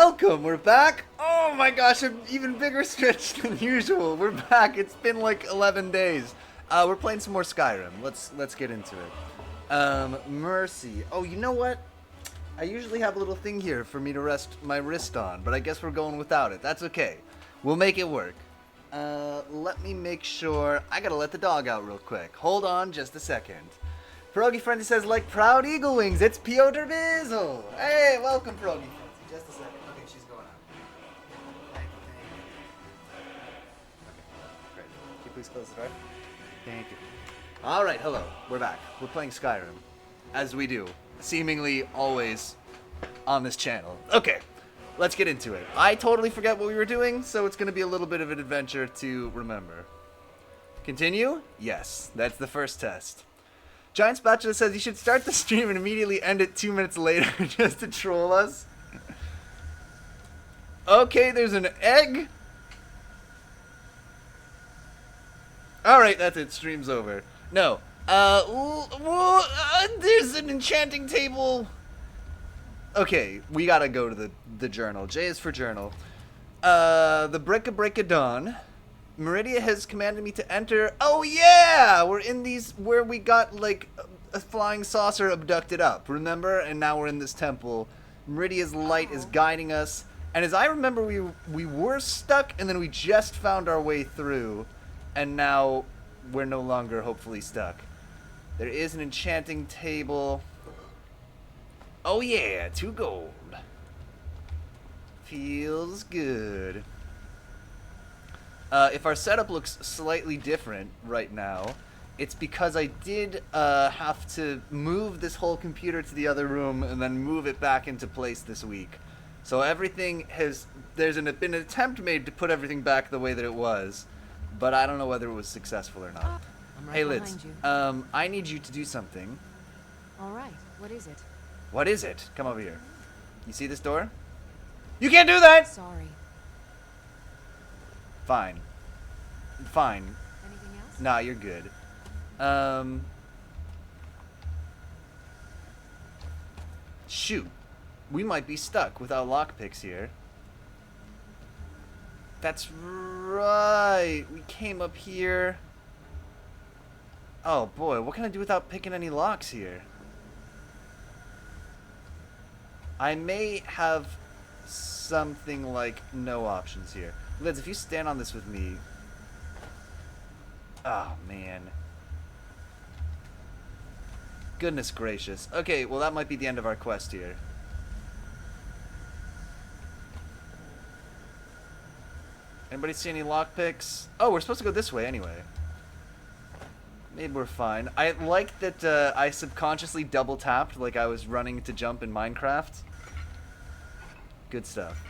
welcome. We're back. Oh my gosh, an even bigger stretch than usual. We're back. It's been like 11 days. We're playing some more Skyrim. Let's get into it. Mercy. Oh, you know what? I usually have a little thing here for me to rest my wrist on, but I guess we're going without it. That's okay. We'll make it work. Let me make sure. I gotta let the dog out real quick. Hold on just a second. Pierogi Frenzy says, like proud eagle wings, it's Piotr Bizzle. Hey, welcome, Pierogi Frenzy. Just a second. Okay, she's going out. Thank you. Okay, great. Can you please close the door? Thank you. All right, hello. We're back. We're playing Skyrim, as we do, seemingly always on this channel. Okay, let's get into it. I totally forget what we were doing, so it's going to be a little bit of an adventure to remember. Continue? Yes, that's the first test. Giant Spatula says you should start the stream and immediately end it 2 minutes later just to troll us. Okay, there's an egg. Alright, that's it. Stream's over. No. There's an enchanting table. Okay, we gotta go to the journal. J is for journal. The Break of Dawn. Meridia has commanded me to enter. Oh yeah! We're in these where we got like a flying saucer abducted up, remember? And now we're in this temple. Meridia's light is guiding us. And as I remember, we were stuck and then we just found our way through. And now we're no longer hopefully stuck. There is an enchanting table. Oh yeah, 2 gold. Feels good. If our setup looks slightly different right now, it's because I did have to move this whole computer to the other room and then move it back into place this week. So everything there's been an attempt made to put everything back the way that it was, but I don't know whether it was successful or not. I'm right Hey Liz, behind you. I need you to do something. All right, what is it? What is it? Come over here. You see this door? You can't do that! Sorry. Fine. Fine. Anything else? Nah, you're good. Shoot. We might be stuck without lockpicks here. That's right. We came up here. Oh boy, what can I do without picking any locks here? I may have something like no options here. Liz, if you stand on this with me. Oh, man. Goodness gracious. Okay, well that might be the end of our quest here. Anybody see any lockpicks? Oh, we're supposed to go this way anyway. Maybe we're fine. I like that I subconsciously double tapped like I was running to jump in Minecraft. Good stuff.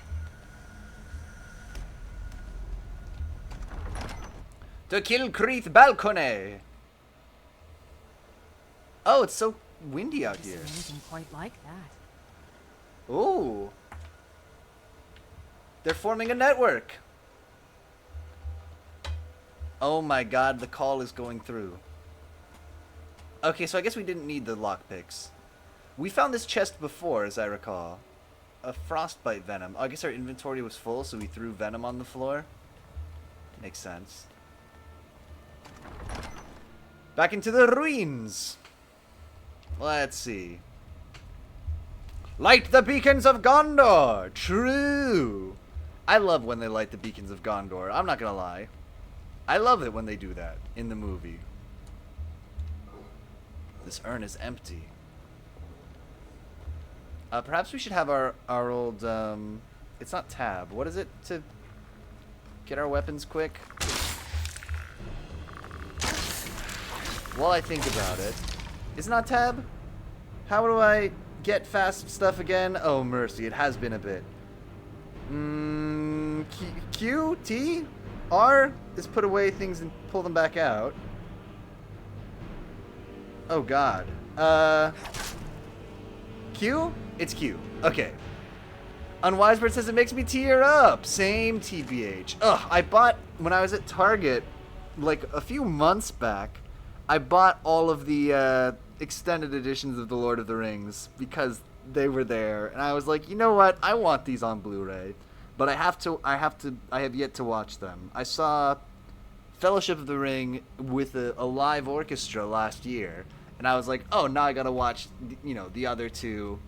To kill Creeth Balcony. Oh, it's so windy out here. Anything quite like that. Ooh. They're forming a network. Oh my god, the call is going through. Okay, so I guess we didn't need the lockpicks. We found this chest before, as I recall. A frostbite venom. Oh, I guess our inventory was full, so we threw venom on the floor. Makes sense. Back into the ruins. Let's see. Light the beacons of Gondor. True. I love when they light the beacons of Gondor. I'm not gonna lie. I love it when they do that in the movie. This urn is empty. Perhaps we should have our old, it's not tab. What is it to get our weapons quick? While I think about it. It's not tab? How do I get fast stuff again? Oh, mercy. It has been a bit. Q? T? R is put away things and pull them back out. Oh, God. Q? It's Q. Okay. Unwisebird says it makes me tear up. Same TBH. Ugh, I bought, when I was at Target, like a few months back, I bought all of the extended editions of The Lord of the Rings because they were there, and I was like, you know what? I want these on Blu-ray, but I have yet to watch them. I saw Fellowship of the Ring with a live orchestra last year, and I was like, oh, now I gotta watch, the other two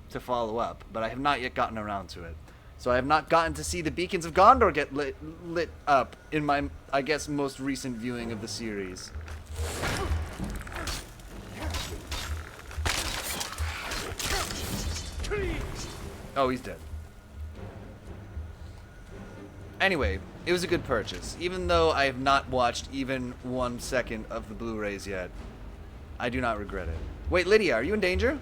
to follow up, but I have not yet gotten around to it. So I have not gotten to see the Beacons of Gondor get lit up in my, I guess, most recent viewing of the series. Oh, he's dead. Anyway, it was a good purchase. Even though I have not watched even 1 second of the Blu-rays yet, I do not regret it. Wait, Lydia, are you in danger?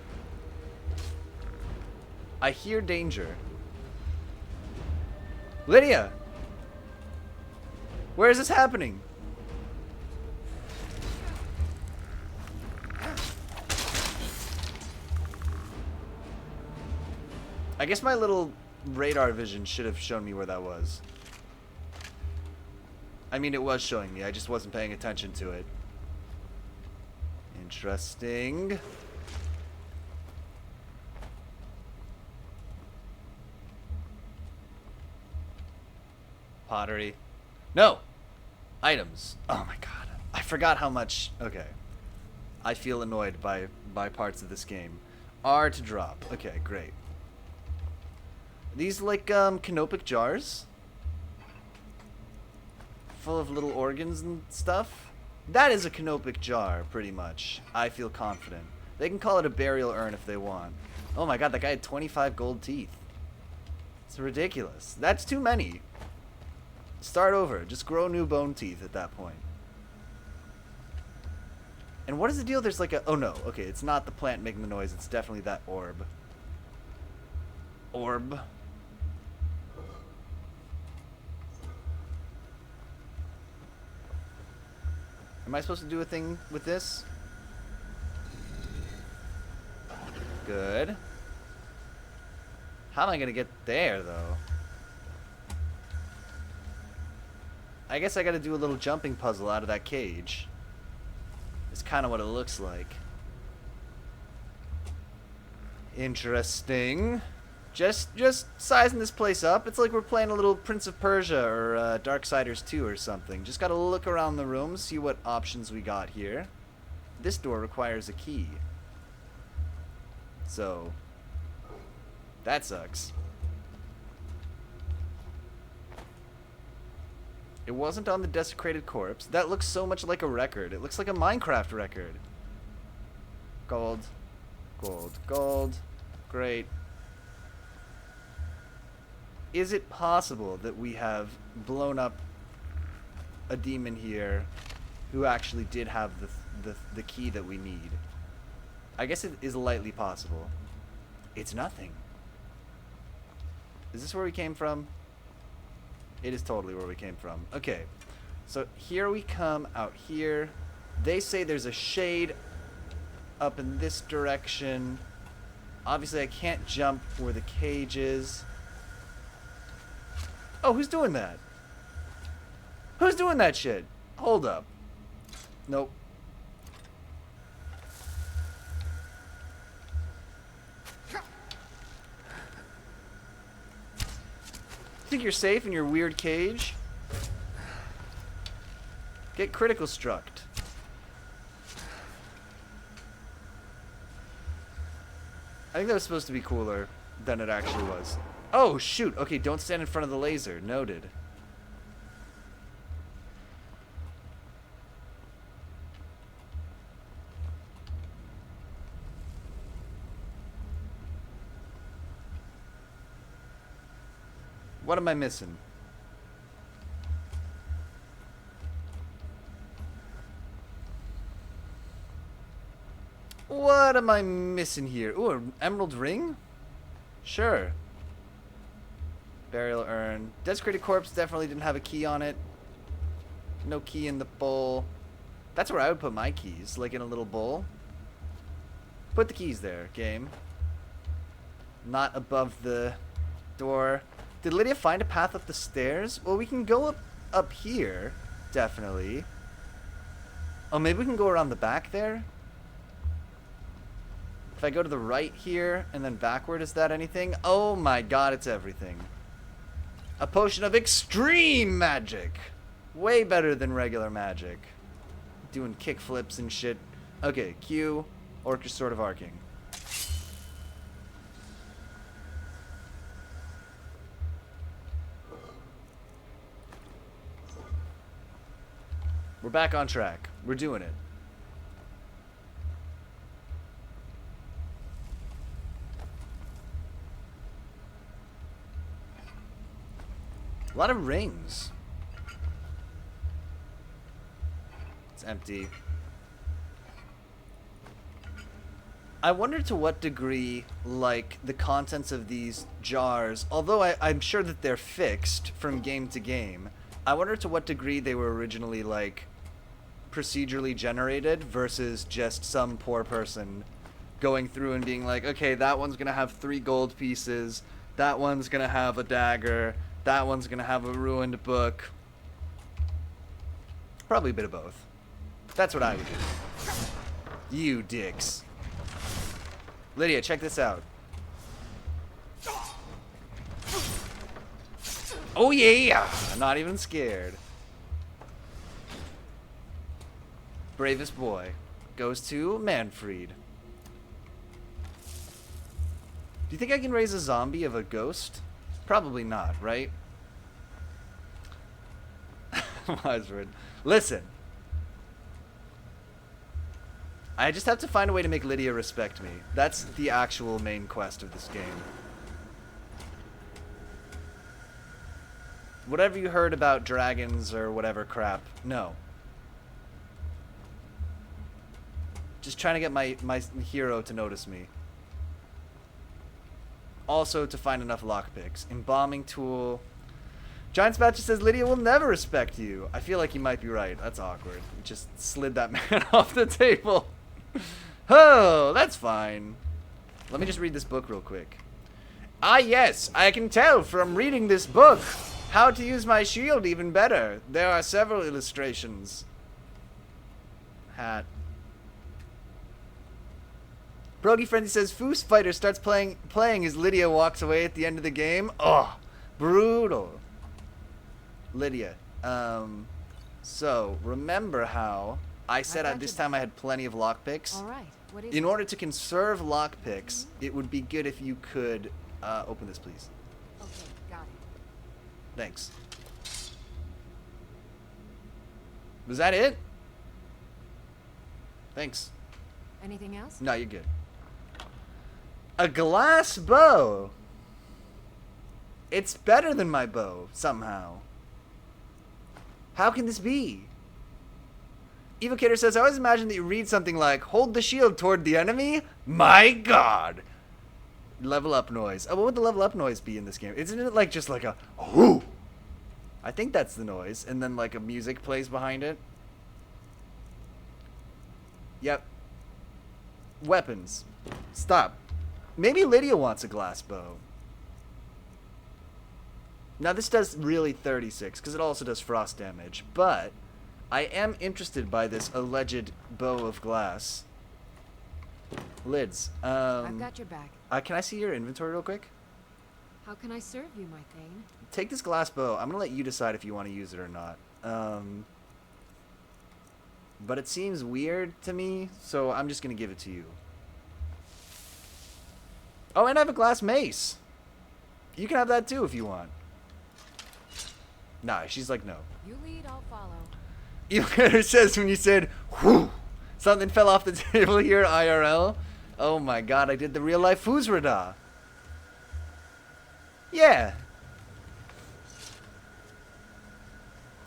I hear danger. Lydia! Where is this happening? I guess my little radar vision should have shown me where that was. I mean, it was showing me. I just wasn't paying attention to it. Interesting. Pottery. No! Items. Oh my god. I forgot how much... Okay. I feel annoyed by parts of this game. R to drop. Okay, great. These like canopic jars? Full of little organs and stuff? That is a canopic jar, pretty much. I feel confident. They can call it a burial urn if they want. Oh my god, that guy had 25 gold teeth. It's ridiculous. That's too many. Start over. Just grow new bone teeth at that point. And what is the deal? There's like a... Oh no. Okay, it's not the plant making the noise. It's definitely that orb. Orb. Am I supposed to do a thing with this? Good. How am I gonna get there, though? I guess I gotta do a little jumping puzzle out of that cage. It's kind of what it looks like. Interesting. Just sizing this place up. It's like we're playing a little Prince of Persia or Darksiders 2 or something. Just gotta look around the room, see what options we got here. This door requires a key. So, that sucks. It wasn't on the desecrated corpse. That looks so much like a record. It looks like a Minecraft record. Gold. Gold. Gold. Great. Is it possible that we have blown up a demon here who actually did have the key that we need? I guess it is lightly possible. It's nothing. Is this where we came from? It is totally where we came from. Okay. So here we come out here. They say there's a shade up in this direction. Obviously I can't jump where the cage is. Oh, who's doing that? Who's doing that shit? Hold up. Nope. Think you're safe in your weird cage? Get critical struck. I think that was supposed to be cooler than it actually was. Oh, shoot. Okay, don't stand in front of the laser. Noted. What am I missing? What am I missing here? Ooh, an emerald ring? Sure. Burial urn. Desecrated corpse definitely didn't have a key on it. No key in the bowl. That's where I would put my keys, like in a little bowl. Put the keys there, game. Not above the door. Did Lydia find a path up the stairs? Well, we can go up here, definitely. Oh, maybe we can go around the back there? If I go to the right here and then backward, is that anything? Oh my god, it's everything. A potion of extreme magic. Way better than regular magic. Doing kick flips and shit. Okay, Q, Orcish Sword of Arcing. We're back on track. We're doing it. A lot of rings. It's empty. I wonder to what degree, like, the contents of these jars, although I'm sure that they're fixed from game to game, I wonder to what degree they were originally, like, procedurally generated versus just some poor person going through and being like, okay, that one's gonna have 3 gold pieces, that one's gonna have a dagger, that one's gonna have a ruined book. Probably a bit of both. That's what I would do. You dicks. Lydia, check this out. Oh yeah! I'm not even scared. Bravest boy goes to Manfred. Do you think I can raise a zombie of a ghost? Probably not, right? Wise word. Listen. I just have to find a way to make Lydia respect me. That's the actual main quest of this game. Whatever you heard about dragons or whatever crap, no. Just trying to get my hero to notice me. Also, to find enough lockpicks. Embalming tool. Giant Spatcher says Lydia will never respect you. I feel like you might be right. That's awkward. You just slid that man off the table. Oh, that's fine. Let me just read this book real quick. Ah, yes, I can tell from reading this book how to use my shield even better. There are several illustrations. Hat. Brogy Frenzy says Foos Fighter starts playing as Lydia walks away at the end of the game. Oh, brutal. Lydia. So remember how I said at this time I had plenty of lockpicks? All right. What is In it? order to conserve lockpicks, it would be good if you could open this, please. Okay, got it. Thanks. Was that it? Thanks. Anything else? No, you're good. A glass bow. It's better than my bow, somehow. How can this be? Evocator says, I always imagine that you read something like, hold the shield toward the enemy? My god! Level up noise. Oh, what would the level up noise be in this game? Isn't it like just like a, whoo? I think that's the noise. And then like a music plays behind it. Yep. Weapons. Stop. Maybe Lydia wants a glass bow. Now this does really 36, because it also does frost damage, but I am interested by this alleged bow of glass. Lids. I've got your back. Can I see your inventory real quick? How can I serve you, my thane? Take this glass bow. I'm going to let you decide if you want to use it or not. But it seems weird to me, so I'm just going to give it to you. Oh, and I have a glass mace. You can have that too if you want. Nah, she's like, no. You lead, I'll follow. Evocator says when you said, whew, something fell off the table here at IRL. Oh my god, I did the real life Foosrada. Yeah.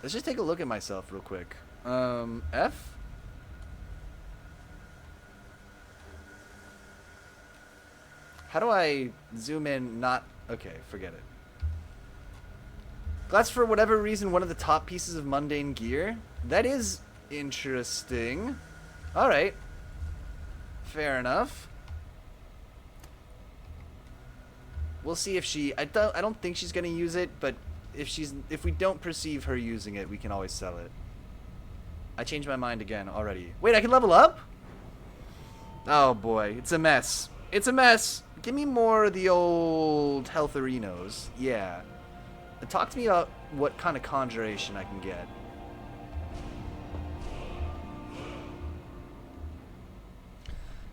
Let's just take a look at myself real quick. F? How do I zoom in not... Okay, forget it. That's for whatever reason one of the top pieces of mundane gear. That is interesting. Alright. Fair enough. We'll see if she... I don't think she's gonna use it, but if we don't perceive her using it, we can always sell it. I changed my mind again already. Wait, I can level up? Oh boy, it's a mess. It's a mess. Give me more of the old healtherinos. Yeah. Talk to me about what kind of conjuration I can get.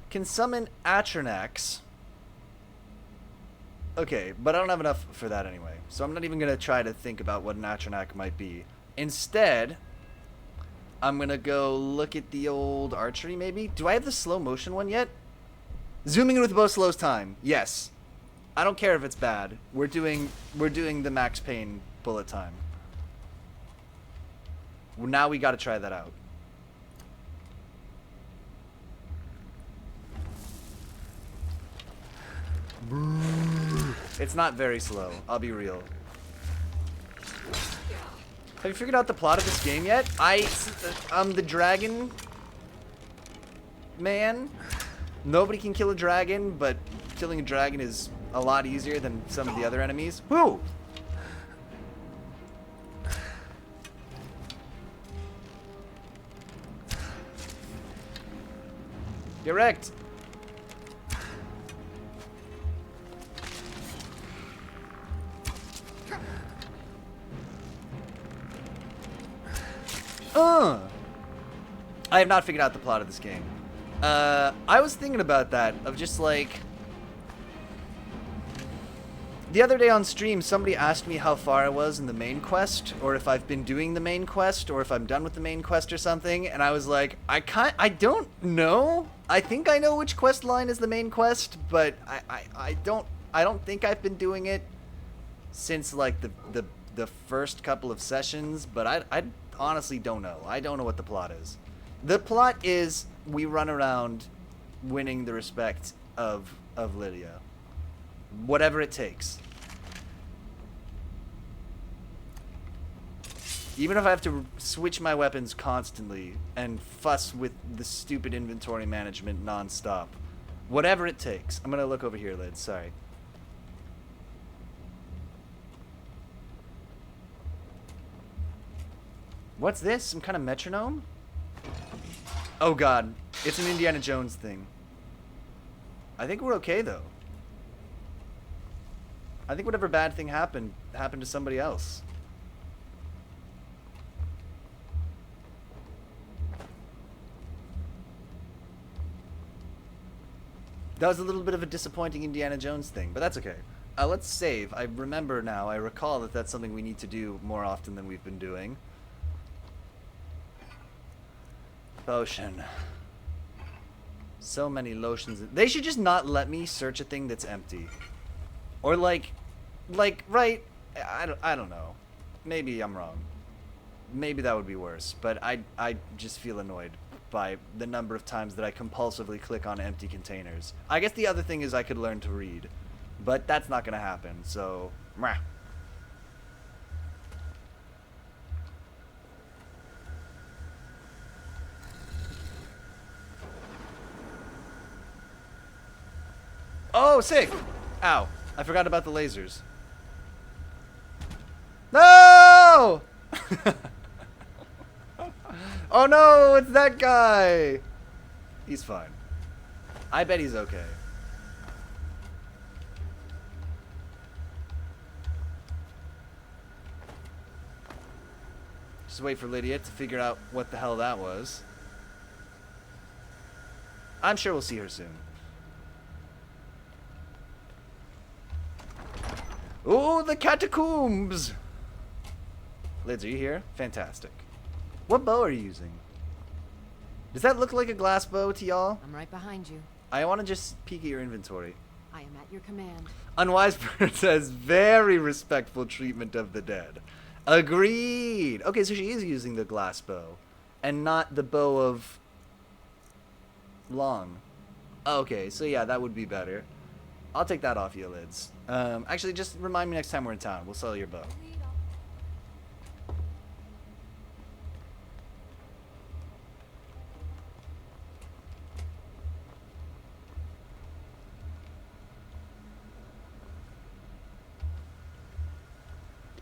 Can summon Atronax. Okay, but I don't have enough for that anyway. So I'm not even going to try to think about what an Atronax might be. Instead, I'm going to go look at the old archery maybe. Do I have the slow motion one yet? Zooming in with bow slows time. Yes. I don't care if it's bad. We're doing the Max Payne bullet time. Well, now we got to try that out. It's not very slow, I'll be real. Have you figured out the plot of this game yet? I'm the dragon man. Nobody can kill a dragon, but killing a dragon is a lot easier than some of the other enemies. Woo! Get wrecked. I have not figured out the plot of this game. I was thinking about that, of just like... The other day on stream, somebody asked me how far I was in the main quest, or if I've been doing the main quest, or if I'm done with the main quest or something, and I was like, I don't know. I think I know which quest line is the main quest, but I don't think I've been doing it since like the first couple of sessions, but I honestly don't know. I don't know what the plot is. The plot is we run around winning the respect of Lydia. Whatever it takes. Even if I have to switch my weapons constantly and fuss with the stupid inventory management nonstop. Whatever it takes. I'm gonna look over here, Lid. Sorry. What's this? Some kind of metronome? Oh god. It's an Indiana Jones thing. I think we're okay, though. I think whatever bad thing happened to somebody else. That was a little bit of a disappointing Indiana Jones thing, but that's okay. Let's save. I remember now. I recall that that's something we need to do more often than we've been doing. Potion. So many lotions. They should just not let me search a thing that's empty. Or like, right? I don't know. Maybe I'm wrong. Maybe that would be worse. But I just feel annoyed by the number of times that I compulsively click on empty containers. I guess the other thing is I could learn to read. But that's not gonna happen, so... Meh. Oh, sick! Ow. I forgot about the lasers. No! Oh no, it's that guy! He's fine. I bet he's okay. Just wait for Lydia to figure out what the hell that was. I'm sure we'll see her soon. Oh, the catacombs! Lids, are you here? Fantastic. What bow are you using? Does that look like a glass bow to y'all? I'm right behind you. I want to just peek at your inventory. I am at your command. Unwise Bird says, very respectful treatment of the dead. Agreed! Okay, so she is using the glass bow. And not the bow of... long. Okay, so yeah, that would be better. I'll take that off you, Lids. Actually, just remind me next time we're in town. We'll sell your bow.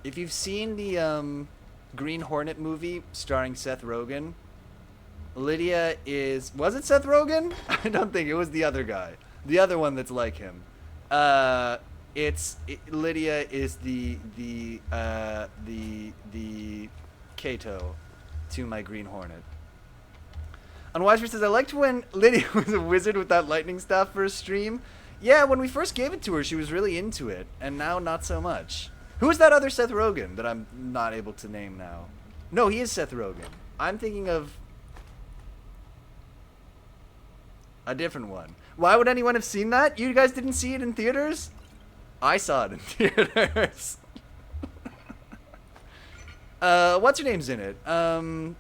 If you've seen the Green Hornet movie starring Seth Rogen, Lydia is... Was it Seth Rogen? I don't think. It was the other guy. The other one that's like him. Lydia is the Kato to my Green Hornet. Unwise says, I liked when Lydia was a wizard with that lightning staff for a stream. Yeah, when we first gave it to her, she was really into it, and now not so much. Who is that other Seth Rogen that I'm not able to name now? No, he is Seth Rogen. I'm thinking of a different one. Why would anyone have seen that? You guys didn't see it in theaters? I saw it in theaters. What's her name's in it?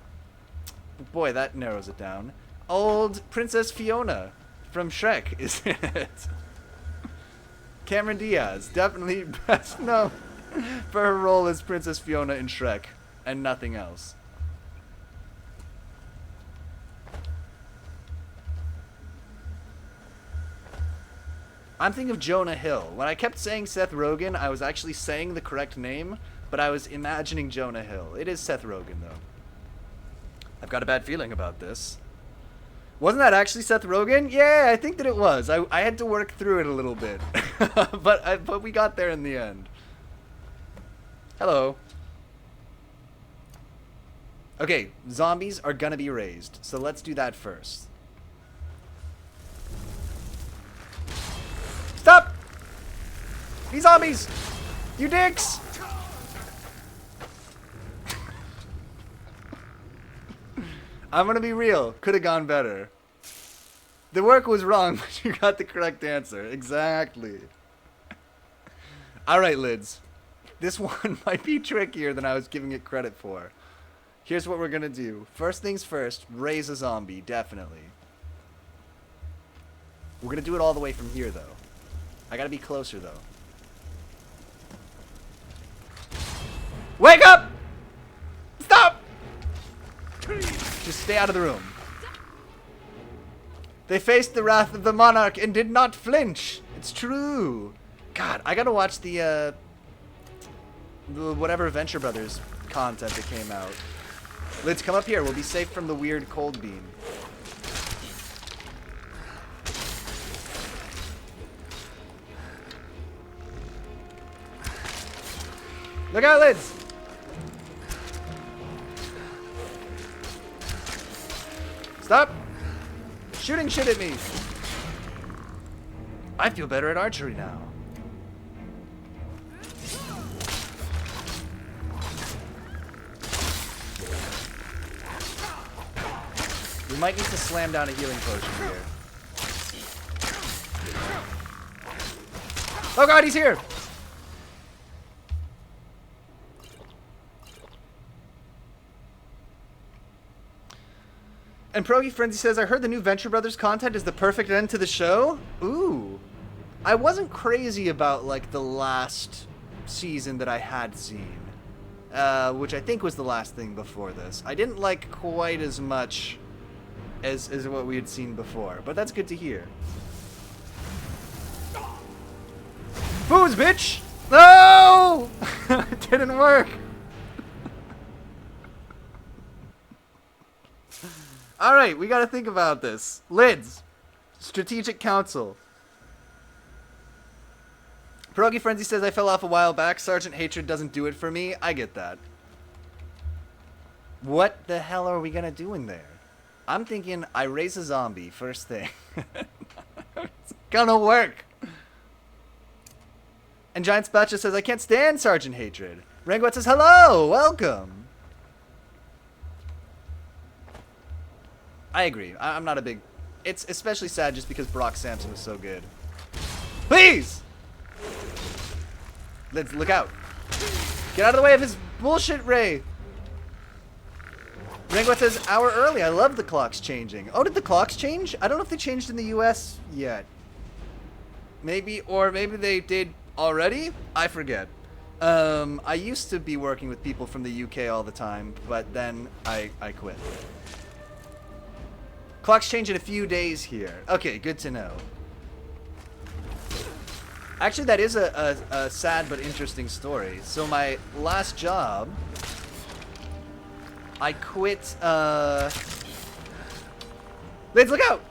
Boy, that narrows it down. Old Princess Fiona from Shrek is in it. Cameron Diaz, definitely best known for her role as Princess Fiona in Shrek and nothing else. I'm thinking of Jonah Hill. When I kept saying Seth Rogen, I was actually saying the correct name, but I was imagining Jonah Hill. It is Seth Rogen, though. I've got a bad feeling about this. Wasn't that actually Seth Rogen? Yeah, I think that it was. I had to work through it a little bit. but we got there in the end. Hello. Okay, zombies are gonna be raised, so let's do that first. Stop! These zombies! You dicks! I'm gonna be real. Could have gone better. The work was wrong, but you got the correct answer. Exactly. Alright, Lids. This one might be trickier than I was giving it credit for. Here's what we're gonna do. First things first, raise a zombie, definitely. We're gonna do it all the way from here, though. I gotta be closer, though. Wake up! Stop! Just stay out of the room. They faced the wrath of the monarch and did not flinch. It's true. God, I gotta watch the whatever Venture Brothers content that came out. Let's come up here. We'll be safe from the weird cold beam. Look out, Lids! Stop shooting shit at me. I feel better at archery now. We might need to slam down a healing potion here. Oh god, he's here! And Progy Frenzy says, I heard the new Venture Brothers content is the perfect end to the show. Ooh. I wasn't crazy about, like, the last season that I had seen. Which I think was the last thing before this. I didn't like quite as much as what we had seen before. But that's good to hear. Booze, bitch! No! It didn't work. Alright, we gotta think about this. Lids. Strategic Council. Pierogi Frenzy says, I fell off a while back. Sergeant Hatred doesn't do it for me. I get that. What the hell are we gonna do in there? I'm thinking I raise a zombie first thing. It's gonna work. And Giant Spatcha says, I can't stand Sergeant Hatred. Ranguet says, hello, welcome. I agree. I'm not a big... It's especially sad just because Brock Sampson was so good. Please! Let's look out. Get out of the way of his bullshit ray. Ranguet says, hour early. I love the clocks changing. Oh, did the clocks change? I don't know if they changed in the US yet. Maybe, or maybe they did already? I forget. I used to be working with people from the UK all the time, but then I quit. Clocks change in a few days here. Okay, good to know. Actually, that is a sad but interesting story. So my last job, I quit Lids, look out!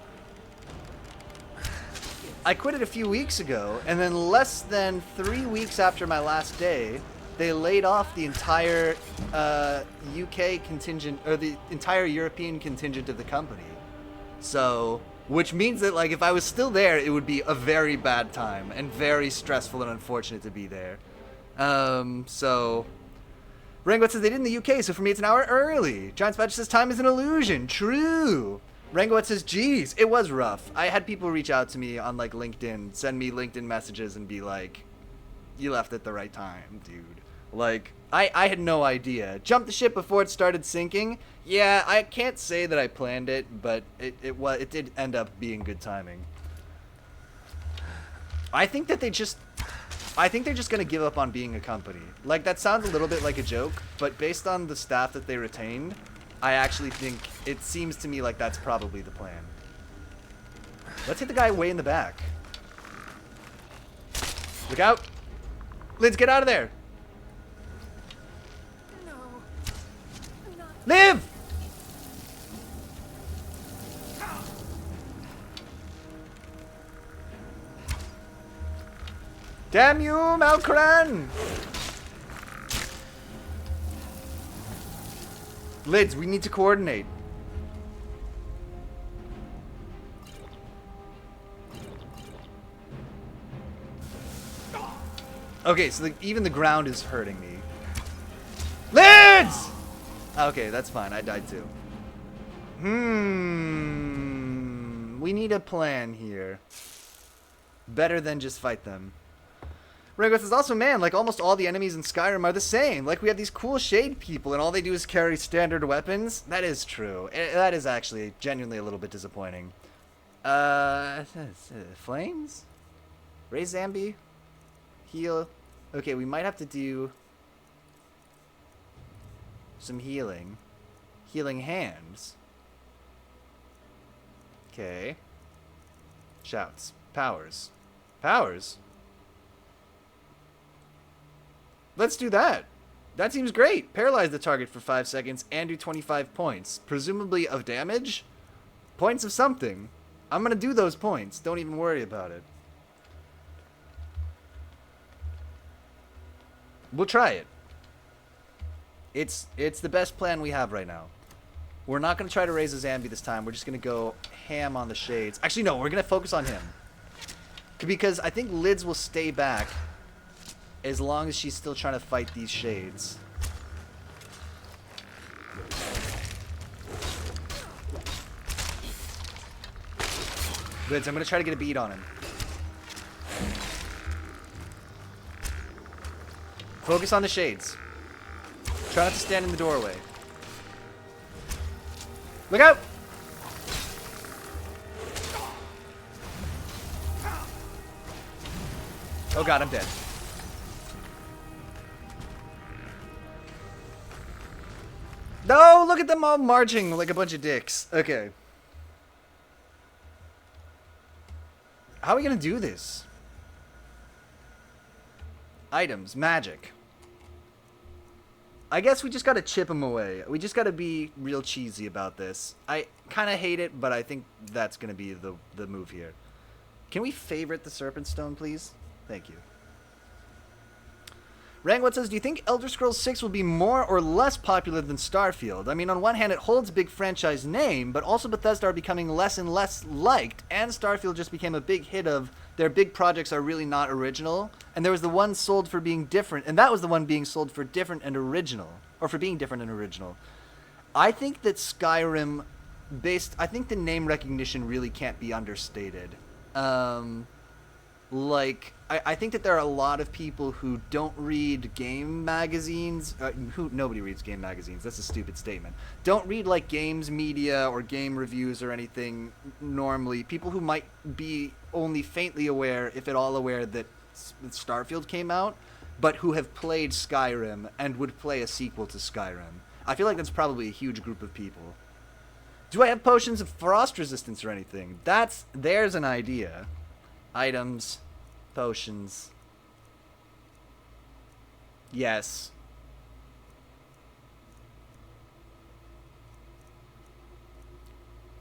I quit it a few weeks ago, and then less than 3 weeks after my last day, they laid off the entire UK contingent, or the entire European contingent of the company. So, which means that, like, if I was still there, it would be a very bad time, and very stressful and unfortunate to be there. So... Rangot says they did in the UK, so for me it's an hour early. Giant Badger says time is an illusion. True. Rangot says, geez, it was rough. I had people reach out to me on, like, LinkedIn, send me LinkedIn messages and be like, you left at the right time, dude. Like, I had no idea. Jumped the ship before it started sinking. Yeah, I can't say that I planned it, but it did end up being good timing. I think they're just gonna give up on being a company. Like, that sounds a little bit like a joke, but based on the staff that they retained, I actually think it seems to me like that's probably the plan. Let's hit the guy way in the back. Look out! Liz, get out of there! No. Not. Live! Damn you, Malkaran! Lids, we need to coordinate. Okay, so even the ground is hurting me. Lids! Okay, that's fine. I died too. We need a plan here. Better than just fight them. Rango says also, man, like almost all the enemies in Skyrim are the same. Like we have these cool shade people and all they do is carry standard weapons. That is true. That is actually genuinely a little bit disappointing. Flames? Raise Zambi? Heal. Okay, we might have to do some healing. Healing hands. Okay. Shouts. Powers. Powers? Let's do that. That seems great. Paralyze the target for 5 seconds and do 25 points. Presumably of damage? Points of something. I'm gonna do those points. Don't even worry about it. We'll try it. It's the best plan we have right now. We're not gonna try to raise a Zambi this time. We're just gonna go ham on the shades. Actually, no, we're gonna focus on him. Because I think Lids will stay back as long as she's still trying to fight these shades. Lids, I'm gonna try to get a beat on him. Focus on the shades. Try not to stand in the doorway. Look out! Oh god, I'm dead. No, look at them all marching like a bunch of dicks. Okay. How are we gonna do this? Items, magic. I guess we just gotta chip them away. We just gotta be real cheesy about this. I kind of hate it, but I think that's gonna be the move here. Can we favorite the Serpent Stone, please? Thank you. Rangwat says, do you think Elder Scrolls 6 will be more or less popular than Starfield? I mean, on one hand, it holds a big franchise name, but also Bethesda are becoming less and less liked, and Starfield just became a big hit of their big projects are really not original, and there was the one sold for being different, and that was the one being sold for different and original, or for being different and original. I think that Skyrim, I think the name recognition really can't be understated. I think that there are a lot of people who don't read game magazines. Nobody reads game magazines. That's a stupid statement. Don't read like games media or game reviews or anything normally. People who might be only faintly aware, if at all aware, that Starfield came out, but who have played Skyrim and would play a sequel to Skyrim. I feel like that's probably a huge group of people. Do I have potions of frost resistance or anything? There's an idea. Items. Potions. Yes.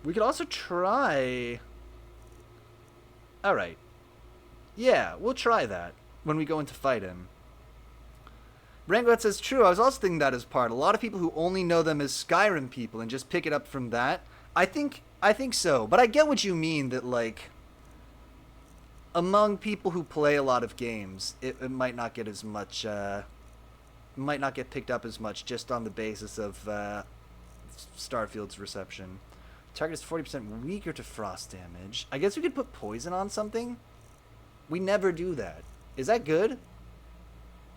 We could also try... Alright. Yeah, we'll try that when we go in to fight him. Rangot says, true, I was also thinking that as part. A lot of people who only know them as Skyrim people and just pick it up from that. I think so. But I get what you mean that, like, among people who play a lot of games, it might not get as much, might not get picked up as much just on the basis of Starfield's reception. Target is 40% weaker to frost damage. I guess we could put poison on something? We never do that. Is that good?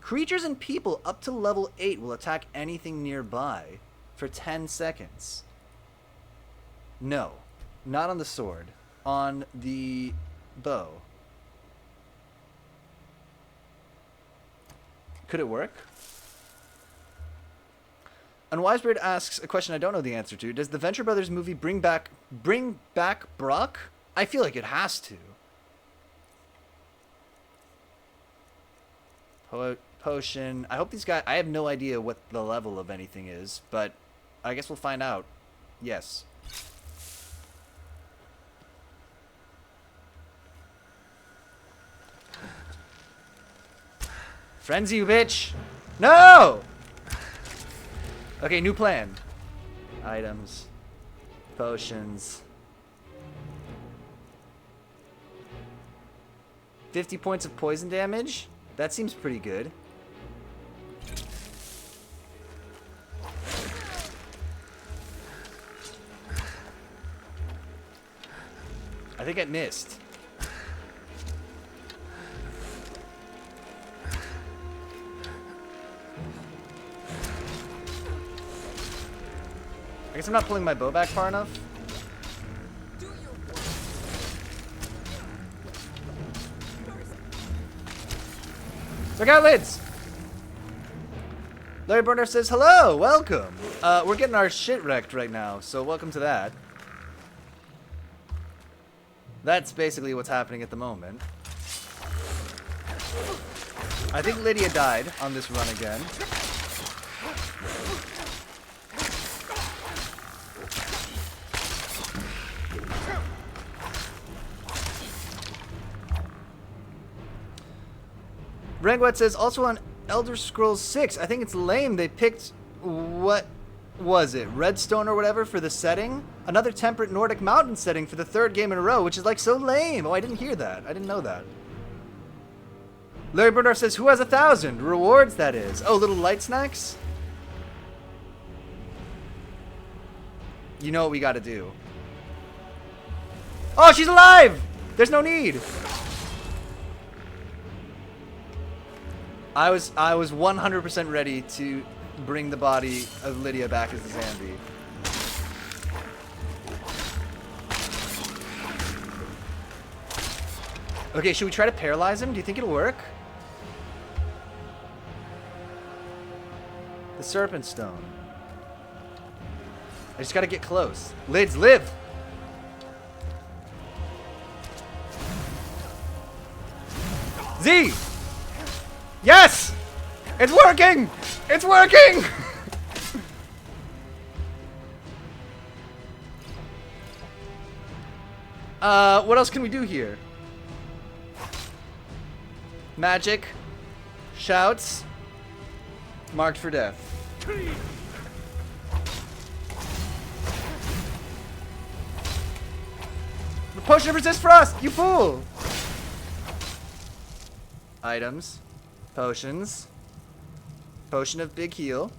Creatures and people up to level 8 will attack anything nearby for 10 seconds. No. Not on the sword. On the bow. Could it work? Unwisebird asks a question I don't know the answer to. Does the Venture Brothers movie bring back Brock? I feel like it has to. Potion. I hope these guys... I have no idea what the level of anything is, but I guess we'll find out. Yes. Frenzy, you bitch! No! Okay, new plan. Items. Potions. 50 points of poison damage? That seems pretty good. I think I missed. I guess I'm not pulling my bow back far enough. Look out, lids! Larry Burner says, hello, welcome. We're getting our shit wrecked right now, so welcome to that. That's basically what's happening at the moment. I think Lydia died on this run again. Rangwet says, also on Elder Scrolls 6, I think it's lame they picked, what was it, Redstone or whatever for the setting? Another temperate Nordic mountain setting for the third game in a row, which is like so lame. Oh, I didn't hear that. I didn't know that. Larry Bernard says, who has 1,000? Rewards, that is. Oh, little light snacks? You know what we gotta do. Oh, she's alive! There's no need. I was 100% ready to bring the body of Lydia back as a zombie. Okay, should we try to paralyze him? Do you think it'll work? The Serpent Stone. I just gotta get close. Lids, live! Z! Yes! It's working! It's working! What else can we do here? Magic. Shouts. Marked for death. The potion of resist frost, you fool! Items. Potions. Potion of big heal.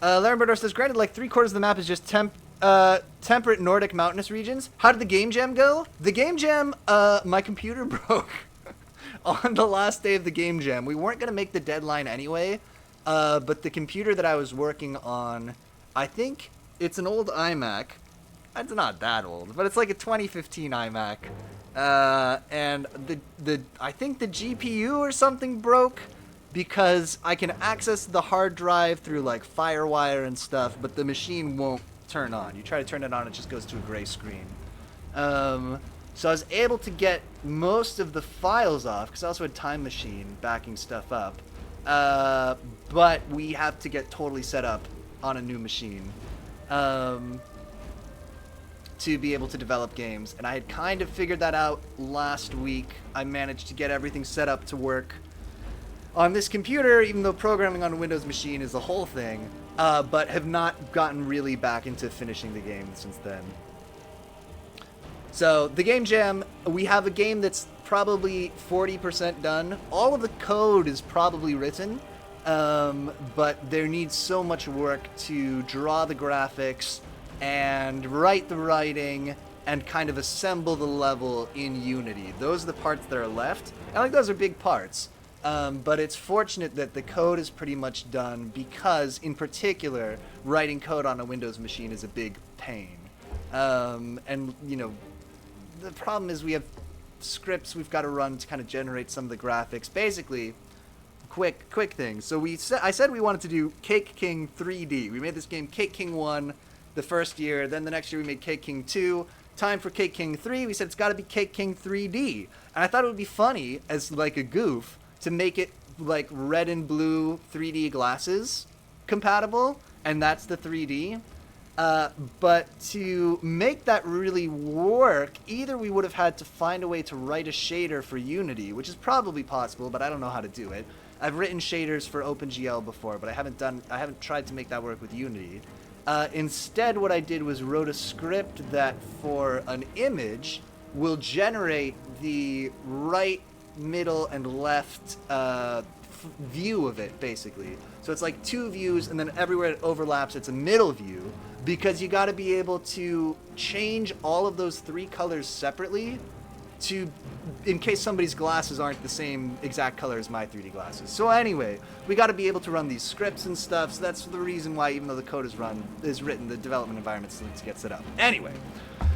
Larry says, granted, like 3/4 of the map is just temperate Nordic mountainous regions. How did the game jam go? The game jam, my computer broke on the last day of the game jam. We weren't going to make the deadline anyway, but the computer that I was working on, I think it's an old iMac. It's not that old, but it's like a 2015 iMac. And I think the GPU or something broke because I can access the hard drive through like FireWire and stuff, but the machine won't turn on. You try to turn it on, it just goes to a gray screen. So I was able to get most of the files off because I also had Time Machine backing stuff up. but we have to get totally set up on a new machine to be able to develop games. And I had kind of figured that out last week. I managed to get everything set up to work on this computer, even though programming on a Windows machine is the whole thing, but have not gotten really back into finishing the game since then. So, the Game Jam, we have a game that's probably 40% done. All of the code is probably written, but there needs so much work to draw the graphics and write the writing and kind of assemble the level in Unity. Those are the parts that are left. And like those are big parts. But it's fortunate that the code is pretty much done because, in particular, writing code on a Windows machine is a big pain. And, you know, the problem is we have scripts we've got to run to kind of generate some of the graphics. Basically, quick thing. So I said we wanted to do Cake King 3D. We made this game Cake King 1 the first year. Then the next year we made Cake King 2. Time for Cake King 3. We said it's got to be Cake King 3D. And I thought it would be funny as like a goof to make it like red and blue 3D glasses compatible. And that's the 3D. But to make that really work, either we would have had to find a way to write a shader for Unity, which is probably possible, but I don't know how to do it. I've written shaders for OpenGL before, but I haven't tried to make that work with Unity. Instead, what I did was wrote a script that for an image will generate the right, middle, and left view of it, basically. So it's like two views, and then everywhere it overlaps, it's a middle view, because you got to be able to change all of those three colors separately in case somebody's glasses aren't the same exact color as my 3D glasses. So anyway, we got to be able to run these scripts and stuff, so that's the reason why, even though the code is written, the development environment still needs to get set up. Anyway,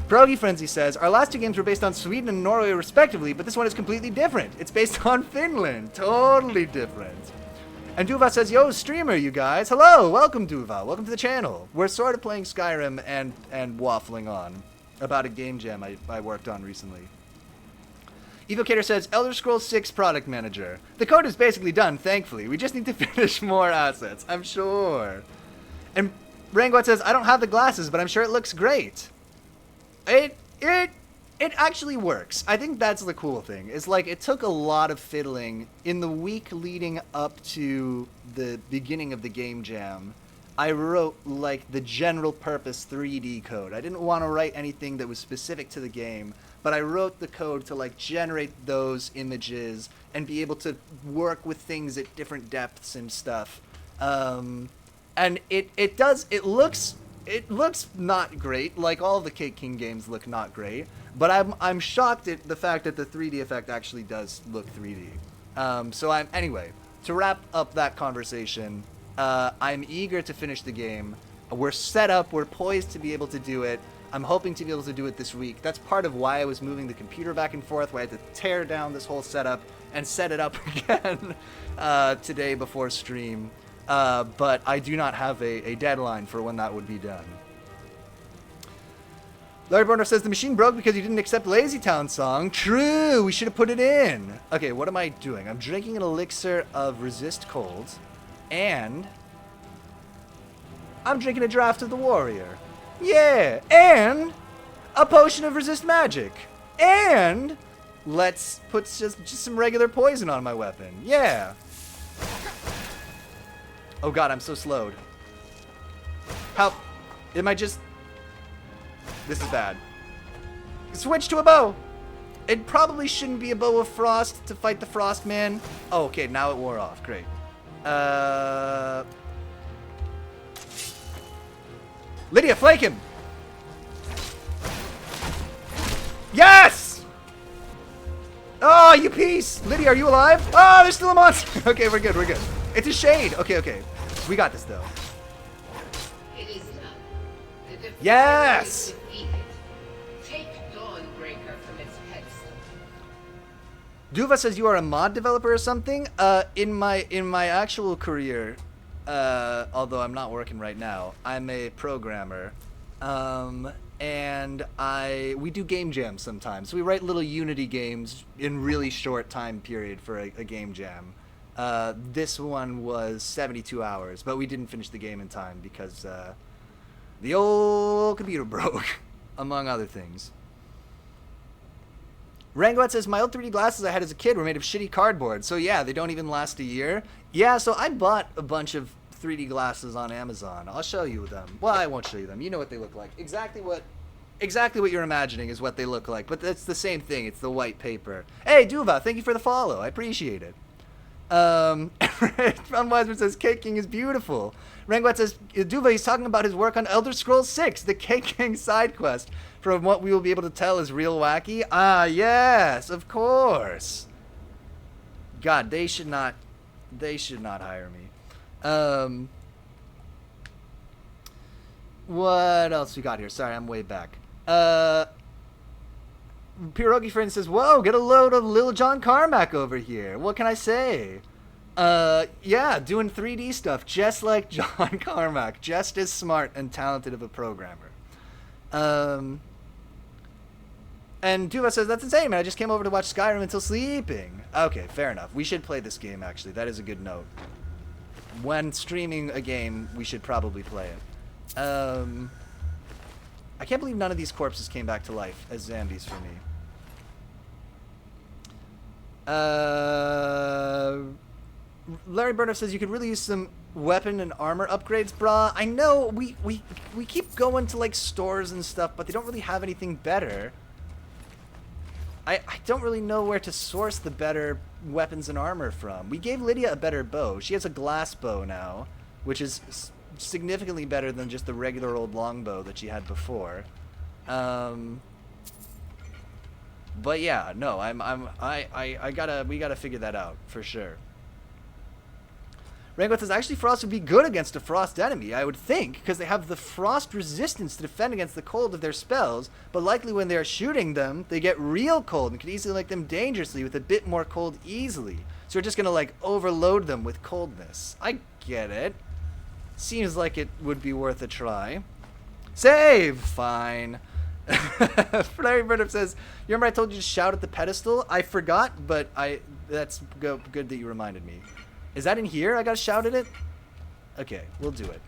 Pierogi Frenzy says, our last two games were based on Sweden and Norway respectively, but this one is completely different. It's based on Finland. Totally different. And Duva says, yo, streamer, you guys. Hello, welcome, Duva. Welcome to the channel. We're sort of playing Skyrim and waffling on about a game jam I worked on recently. Evocator says, Elder Scrolls 6 product manager. The code is basically done, thankfully. We just need to finish more assets, I'm sure. And Ranguat says, I don't have the glasses, but I'm sure it looks great. It actually works. I think that's the cool thing. It's like it took a lot of fiddling. In the week leading up to the beginning of the game jam, I wrote like the general purpose 3D code. I didn't want to write anything that was specific to the game, but I wrote the code to like generate those images and be able to work with things at different depths and stuff. And it looks not great. Like all the Cake King games look not great. But I'm shocked at the fact that the 3D effect actually does look 3D. So anyway, to wrap up that conversation, I'm eager to finish the game. We're set up. We're poised to be able to do it. I'm hoping to be able to do it this week. That's part of why I was moving the computer back and forth, why I had to tear down this whole setup and set it up again today before stream. But I do not have a deadline for when that would be done. Larry Burner says the machine broke because you didn't accept Lazy Town song. True, we should have put it in. Okay, what am I doing? I'm drinking an elixir of resist cold, and I'm drinking a draft of the warrior. Yeah, and a potion of resist magic. And let's put just some regular poison on my weapon. Yeah. Oh god, I'm so slowed. Help. Am I just... This is bad. Switch to a bow. It probably shouldn't be a bow of frost to fight the frost man. Oh, okay, now it wore off. Great. Lydia, flake him. Yes! Oh, you piece! Lydia, are you alive? Oh, there's still a monster. Okay, we're good, we're good. It's a shade. Okay, okay. We got this, though. It is done. The Yes! is defeated. Take Dawnbreaker from its pedestal. Duva says you are a mod developer or something. In my actual career, although I'm not working right now, I'm a programmer. And we do game jams sometimes. So we write little Unity games in really short time period for a game jam. This one was 72 hours, but we didn't finish the game in time because the old computer broke, among other things. Rangoet says, my old 3D glasses I had as a kid were made of shitty cardboard, so yeah, they don't even last a year. Yeah, so I bought a bunch of 3D glasses on Amazon. I'll show you them. Well, I won't show you them. You know what they look like. Exactly what you're imagining is what they look like, but it's the same thing. It's the white paper. Hey, Duva, thank you for the follow. I appreciate it. Ron Wiseman says, Cake King is beautiful. Rangoet says, Duva, he's talking about his work on Elder Scrolls 6, the Cake King side quest. From what we will be able to tell is real wacky. Ah, yes, of course. God, they should not hire me. What else we got here? Sorry, I'm way back. Pierogi friend says, whoa, get a load of Lil John Carmack over here. What can I say? Yeah, doing 3D stuff, just like John Carmack, just as smart and talented of a programmer. And Duva says, that's insane, man. I just came over to watch Skyrim until sleeping. Okay, fair enough. We should play this game, actually. That is a good note. When streaming a game, we should probably play it. I can't believe none of these corpses came back to life as zombies for me. Larry Burnoff says, you could really use some weapon and armor upgrades, brah. I know, we keep going to, like, stores and stuff, but they don't really have anything better. I don't really know where to source the better weapons and armor from. We gave Lydia a better bow. She has a glass bow now, which is significantly better than just the regular old longbow that she had before. But yeah, no, we gotta figure that out for sure. Rango says, actually, Frost would be good against a Frost enemy, I would think, because they have the Frost resistance to defend against the cold of their spells, but likely when they are shooting them, they get real cold and could easily make them dangerously with a bit more cold easily. So we're just going to, like, overload them with coldness. I get it. Seems like it would be worth a try. Save! Fine. Larry Burnham says, you remember I told you to shout at the pedestal? I forgot, but that's good that you reminded me. Is that in here? I gotta shout at it? Okay, we'll do it.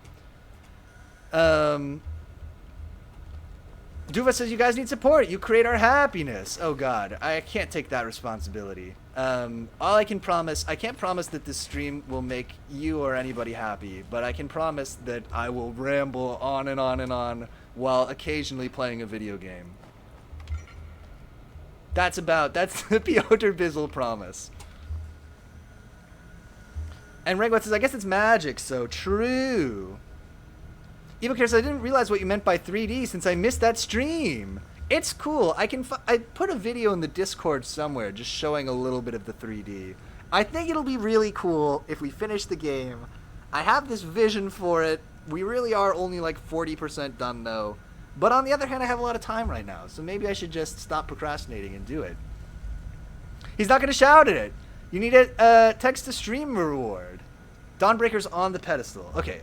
Duva says, you guys need support. You create our happiness. Oh god, I can't take that responsibility. All I can't promise that this stream will make you or anybody happy, but I can promise that I will ramble on and on and on while occasionally playing a video game. That's the Piotr Bizzle promise. And Rango says, I guess it's magic, so true. Evo says, I didn't realize what you meant by 3D since I missed that stream. It's cool. I put a video in the Discord somewhere just showing a little bit of the 3D. I think it'll be really cool if we finish the game. I have this vision for it. We really are only like 40% done though. But on the other hand, I have a lot of time right now, so maybe I should just stop procrastinating and do it. He's not going to shout at it. You need a text to stream reward. Dawnbreaker's on the pedestal. Okay.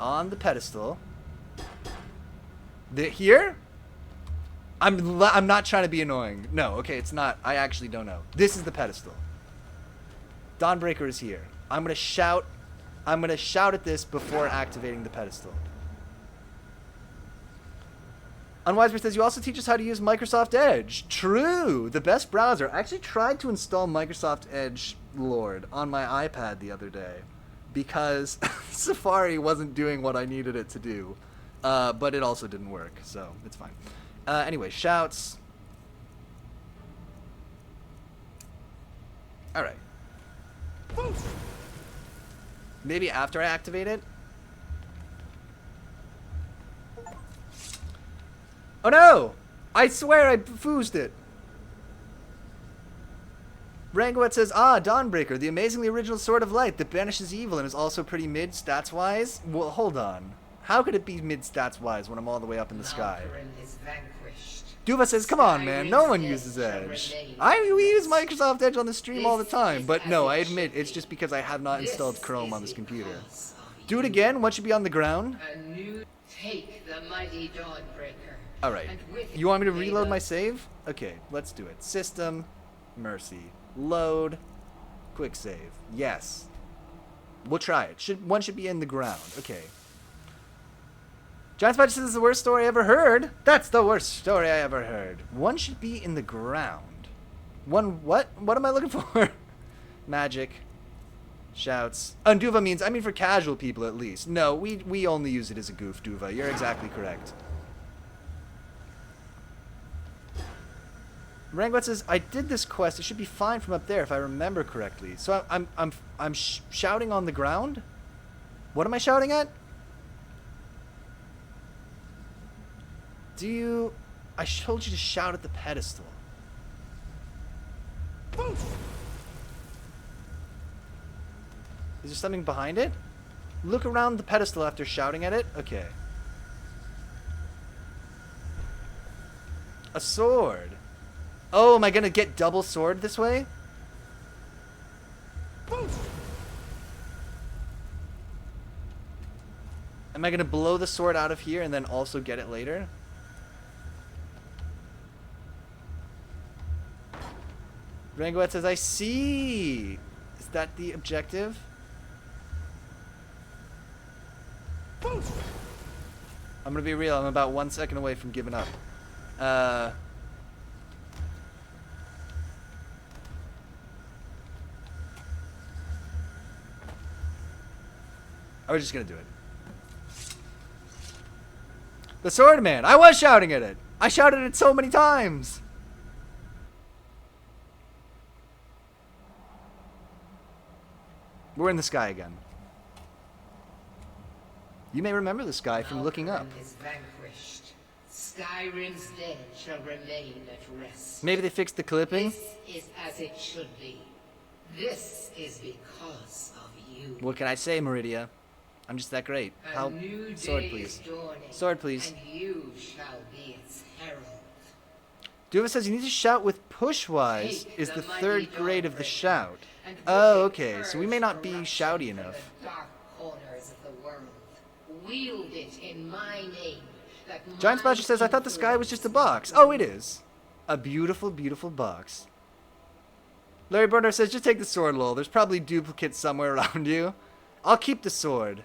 On the pedestal. Here? I'm not trying to be annoying. No, okay, it's not. I actually don't know. This is the pedestal. Dawnbreaker is here. I'm gonna shout at this before activating the pedestal. Unwiseman says, you also teach us how to use Microsoft Edge. True! The best browser. I actually tried to install Microsoft Edge Lord on my iPad the other day because Safari wasn't doing what I needed it to do. But it also didn't work, so it's fine. Anyway, shouts. Alright. Maybe after I activate it? Oh no! I swear I foozed it. Rangoet says, Dawnbreaker, the amazingly original Sword of Light that banishes evil and is also pretty mid stats-wise. Well, hold on. How could it be mid stats-wise when I'm all the way up in the sky? Duva says, come on, man, no one uses Edge. We use Microsoft Edge on the stream all the time, but no, I admit, it's just because I have not installed Chrome on this computer. Do it again, what should be on the ground? Take the mighty Dawnbreaker. Alright, you want me to reload my save? Okay, let's do it. System, Mercy, load. Quick save. Yes. We'll try it. One should be in the ground. Okay. Giant Spider says this is the worst story I ever heard. That's the worst story I ever heard. One should be in the ground. One what? What am I looking for? Magic. Shouts. Unduva means, I mean for casual people at least. No, we only use it as a goof, Duva. You're exactly correct. Rangwat says, I did this quest. It should be fine from up there if I remember correctly. So I'm shouting on the ground? What am I shouting at? I told you to shout at the pedestal. Is there something behind it? Look around the pedestal after shouting at it? Okay. A sword. Oh, am I gonna get double sword this way? Am I gonna blow the sword out of here and then also get it later? Rangoet says, I see. Is that the objective? I'm gonna be real. I'm about 1 second away from giving up. I was just gonna do it. The sword man. I was shouting at it. I shouted it so many times. We're in the sky again. You may remember the sky from looking up. Is vanquished. Skyrim's dead shall remain at rest. Maybe they fixed the clipping. This is as it should be. This is because of you. What can I say, Meridia? I'm just that great. A new day Sword, please. is dawning, Sword, please. And you shall be its herald. Duva says you need to shout with pushwise Take is the the mighty third grade of the Dawnbreaker shout. and Oh, bring okay. So we purge may not be corruption shouty from enough. the dark corners of the world. Wield it in my name. That Giant my Splasher says I thought the sky was just a box. Oh, it is. A beautiful, beautiful box. Larry Burner says just take the sword, lol. There's probably duplicates somewhere around you. I'll keep the sword.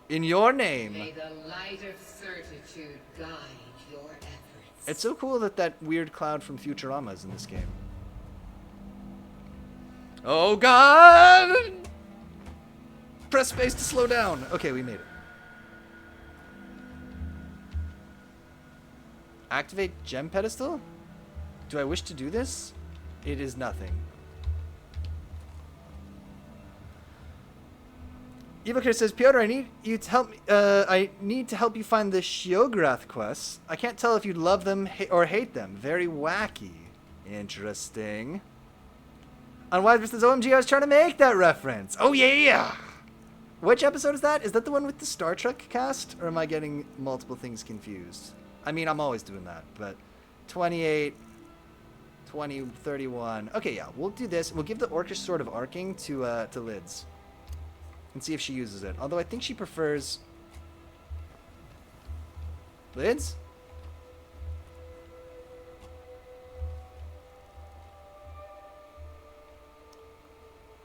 In your name. May the light of certitude guide your efforts. It's so cool that that weird cloud from Futurama is in this game. Oh god! Press space to slow down. Okay, we made it. Activate gem pedestal? Do I wish to do this? It is nothing. Evocare says, Piotr, I need you to help me. I need to help you find the Shiograth quests. I can't tell if you love them or hate them. Very wacky. Interesting. On Wise says, OMG, I was trying to make that reference. Oh yeah. Which episode is that? Is that the one with the Star Trek cast, or am I getting multiple things confused? I mean, I'm always doing that, but 28, 20, 31. Okay, yeah, we'll do this. We'll give the Orcish Sword of Arcing to Lids. And see if she uses it. Although I think she prefers... Lids?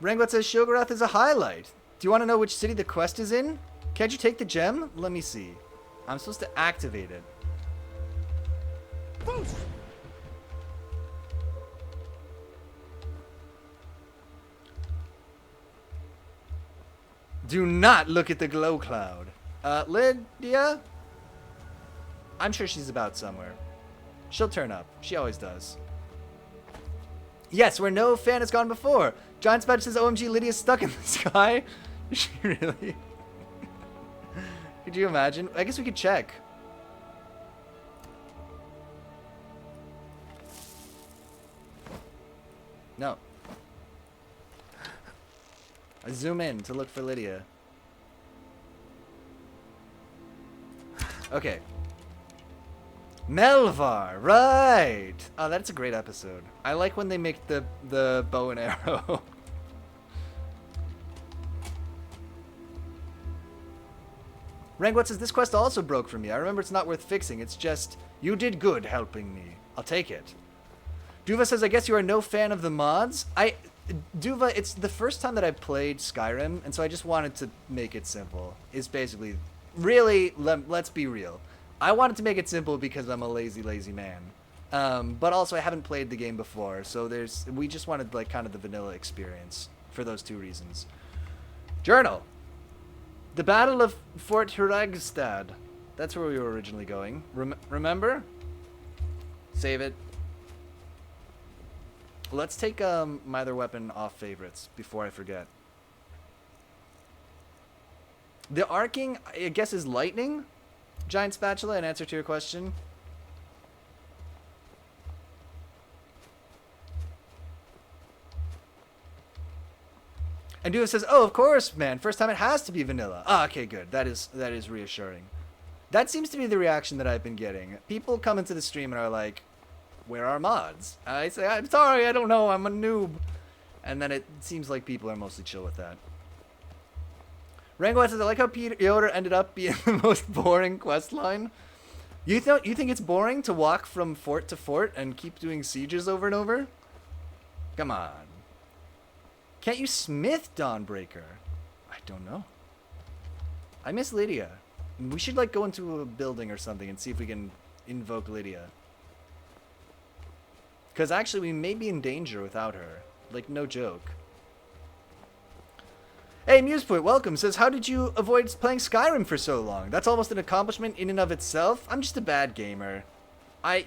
Ranglet says Shoggorath is a highlight. Do you want to know which city the quest is in? Can't you take the gem? Let me see. I'm supposed to activate it. Do not look at the glow cloud. Lydia? I'm sure she's about somewhere. She'll turn up. She always does. Yes, where no fan has gone before. John Spatch says, OMG, Lydia's stuck in the sky. Is she really? Could you imagine? I guess we could check. No. I zoom in to look for Lydia. Okay. Melvar, right! Oh, that's a great episode. I like when they make the bow and arrow. Rangwat says, this quest also broke for me. I remember it's not worth fixing. It's just, you did good helping me. I'll take it. Duva says, I guess you are no fan of the mods? Duva, it's the first time that I've played Skyrim, and so I just wanted to make it simple. Is basically, really, let's be real. I wanted to make it simple because I'm a lazy man. But also I haven't played the game before, so we just wanted like kind of the vanilla experience for those two reasons. Journal. The Battle of Fort Huragstad. That's where we were originally going. Remember? Save it. Let's take my other weapon off favorites before I forget. The arcing, I guess, is lightning? Giant spatula, in answer to your question. And Duo says, "Oh, of course, man. First time it has to be vanilla." Ah, okay, good. That is reassuring. That seems to be the reaction that I've been getting. People come into the stream and are like, "Where are mods?" I say, "I'm sorry, I don't know. I'm a noob." And then it seems like people are mostly chill with that. Rango says, "I like how Peter Yoder ended up being the most boring quest line." You think it's boring to walk from fort to fort and keep doing sieges over and over? Come on. Can't you smith Dawnbreaker? I don't know. I miss Lydia. We should like go into a building or something and see if we can invoke Lydia. Because actually we may be in danger without her. Like, no joke. Hey, Musepoint, welcome. Says, how did you avoid playing Skyrim for so long? That's almost an accomplishment in and of itself. I'm just a bad gamer. I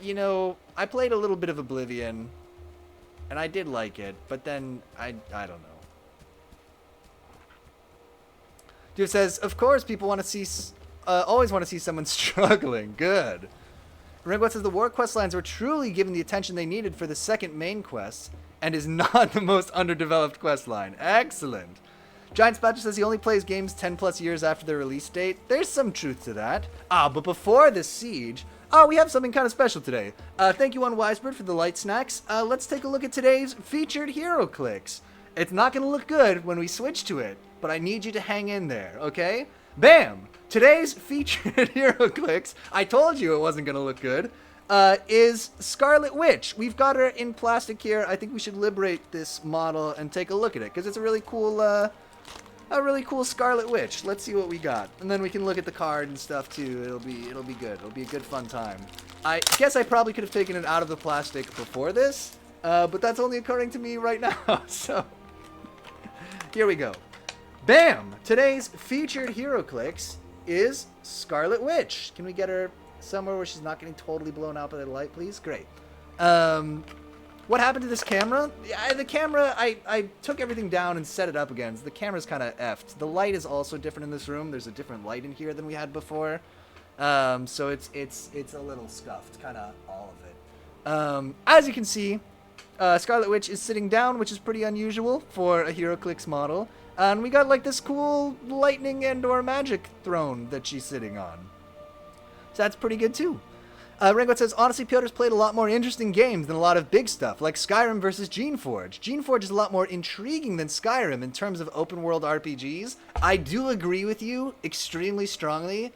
played a little bit of Oblivion. And I did like it, but then I don't know. Dude says, of course, people want to see, always want to see someone struggling. Good. Ringo says the war quest lines were truly given the attention they needed for the second main quest, and is not the most underdeveloped quest line. Excellent. Giant Spatcher says he only plays games 10 plus years after their release date. There's some truth to that. But before this siege. We have something kind of special today. Thank you, Unwisebird, for the light snacks. Let's take a look at today's featured hero clicks. It's not going to look good when we switch to it, but I need you to hang in there, okay? Bam! Today's featured hero clicks, I told you it wasn't going to look good, is Scarlet Witch. We've got her in plastic here. I think we should liberate this model and take a look at it, because it's a really cool Scarlet Witch. Let's see what we got, and then we can look at the card and stuff too. It'll be good. It'll be a good fun time. I guess I probably could have taken it out of the plastic before this, but that's only occurring to me right now. So here we go. Bam! Today's featured hero clicks is Scarlet Witch. Can we get her somewhere where she's not getting totally blown out by the light, please? Great. What happened to this camera? The camera, I took everything down and set it up again. The camera's kind of effed. The light is also different in this room. There's a different light in here than we had before. So it's a little scuffed, kind of all of it. As you can see, Scarlet Witch is sitting down, which is pretty unusual for a HeroClix model. And we got like this cool lightning and or magic throne that she's sitting on. So that's pretty good too. Ringo says, honestly, Piotr's played a lot more interesting games than a lot of big stuff, like Skyrim versus Geneforge. Geneforge is a lot more intriguing than Skyrim in terms of open-world RPGs. I do agree with you extremely strongly,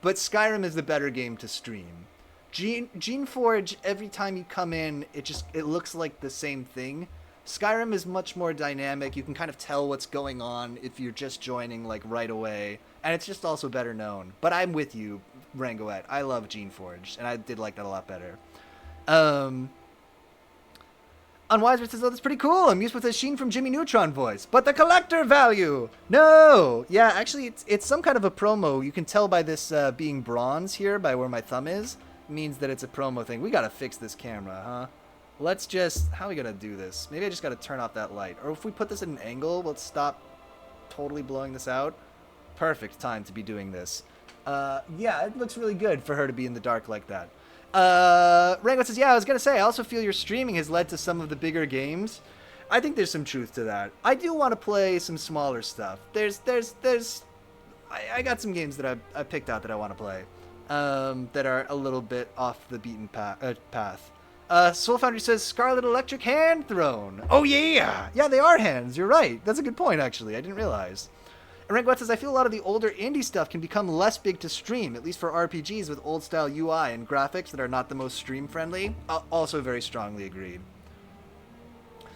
but Skyrim is the better game to stream. Geneforge, every time you come in, it looks like the same thing. Skyrim is much more dynamic. You can kind of tell what's going on if you're just joining like right away, and it's just also better known. But I'm with you, Rangoette. I love Geneforge, and I did like that a lot better. Unwiser says, oh, that's pretty cool. I'm used with a Sheen from Jimmy Neutron voice. But the collector value! No! Yeah, actually, it's some kind of a promo. You can tell by this being bronze here, by where my thumb is. It means that it's a promo thing. We gotta fix this camera, huh? Let's just... How are we gonna do this? Maybe I just gotta turn off that light. Or if we put this at an angle, let's stop totally blowing this out. Perfect time to be doing this. Yeah, it looks really good for her to be in the dark like that. Rango says, yeah, I was gonna say, I also feel your streaming has led to some of the bigger games. I think there's some truth to that. I do want to play some smaller stuff. I got some games that I picked out that I want to play, that are a little bit off the beaten path. Soul Foundry says, Scarlet Electric Hand Throne. Oh, yeah! Yeah, they are hands. You're right. That's a good point, actually. I didn't realize. And Rankwet says, I feel a lot of the older indie stuff can become less big to stream, at least for RPGs with old-style UI and graphics that are not the most stream-friendly. Also very strongly agreed.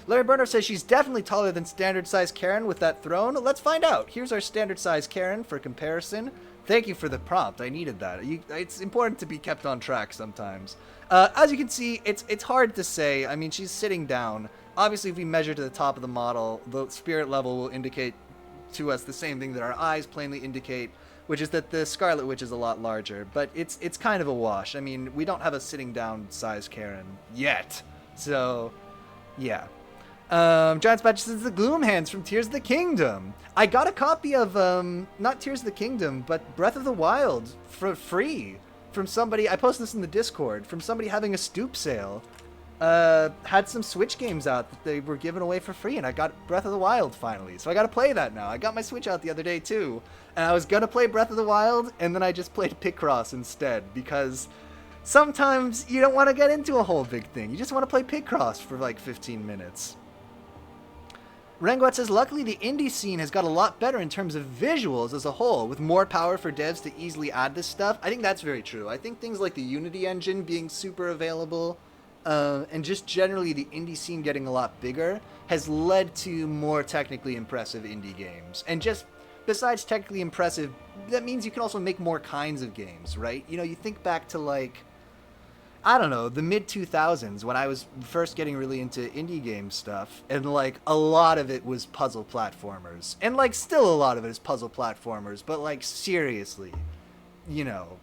Larry Burner says she's definitely taller than standard size Karen with that throne. Let's find out. Here's our standard size Karen for comparison. Thank you for the prompt. I needed that. It's important to be kept on track sometimes. As you can see, it's hard to say. I mean, she's sitting down. Obviously, if we measure to the top of the model, the spirit level will indicate to us the same thing that our eyes plainly indicate, which is that the Scarlet Witch is a lot larger. But it's kind of a wash. I mean, we don't have a sitting down size Karen yet. So, yeah. Giant Patch says the Gloom Hands from Tears of the Kingdom. I got a copy of, not Tears of the Kingdom, but Breath of the Wild for free from somebody. I posted this in the Discord, from somebody having a stoop sale. Had some Switch games out that they were giving away for free, and I got Breath of the Wild finally. So I got to play that now. I got my Switch out the other day too, and I was gonna play Breath of the Wild, and then I just played Picross instead, because sometimes you don't want to get into a whole big thing. You just want to play Picross for like 15 minutes. Renguat says, luckily the indie scene has got a lot better in terms of visuals as a whole, with more power for devs to easily add this stuff. I think that's very true. I think things like the Unity engine being super available, and just generally the indie scene getting a lot bigger, has led to more technically impressive indie games. And just besides technically impressive, that means you can also make more kinds of games, right? You know, you think back to like, I don't know, the mid-2000s when I was first getting really into indie game stuff, and like a lot of it was puzzle platformers, and like still a lot of it is puzzle platformers, but like seriously, you know,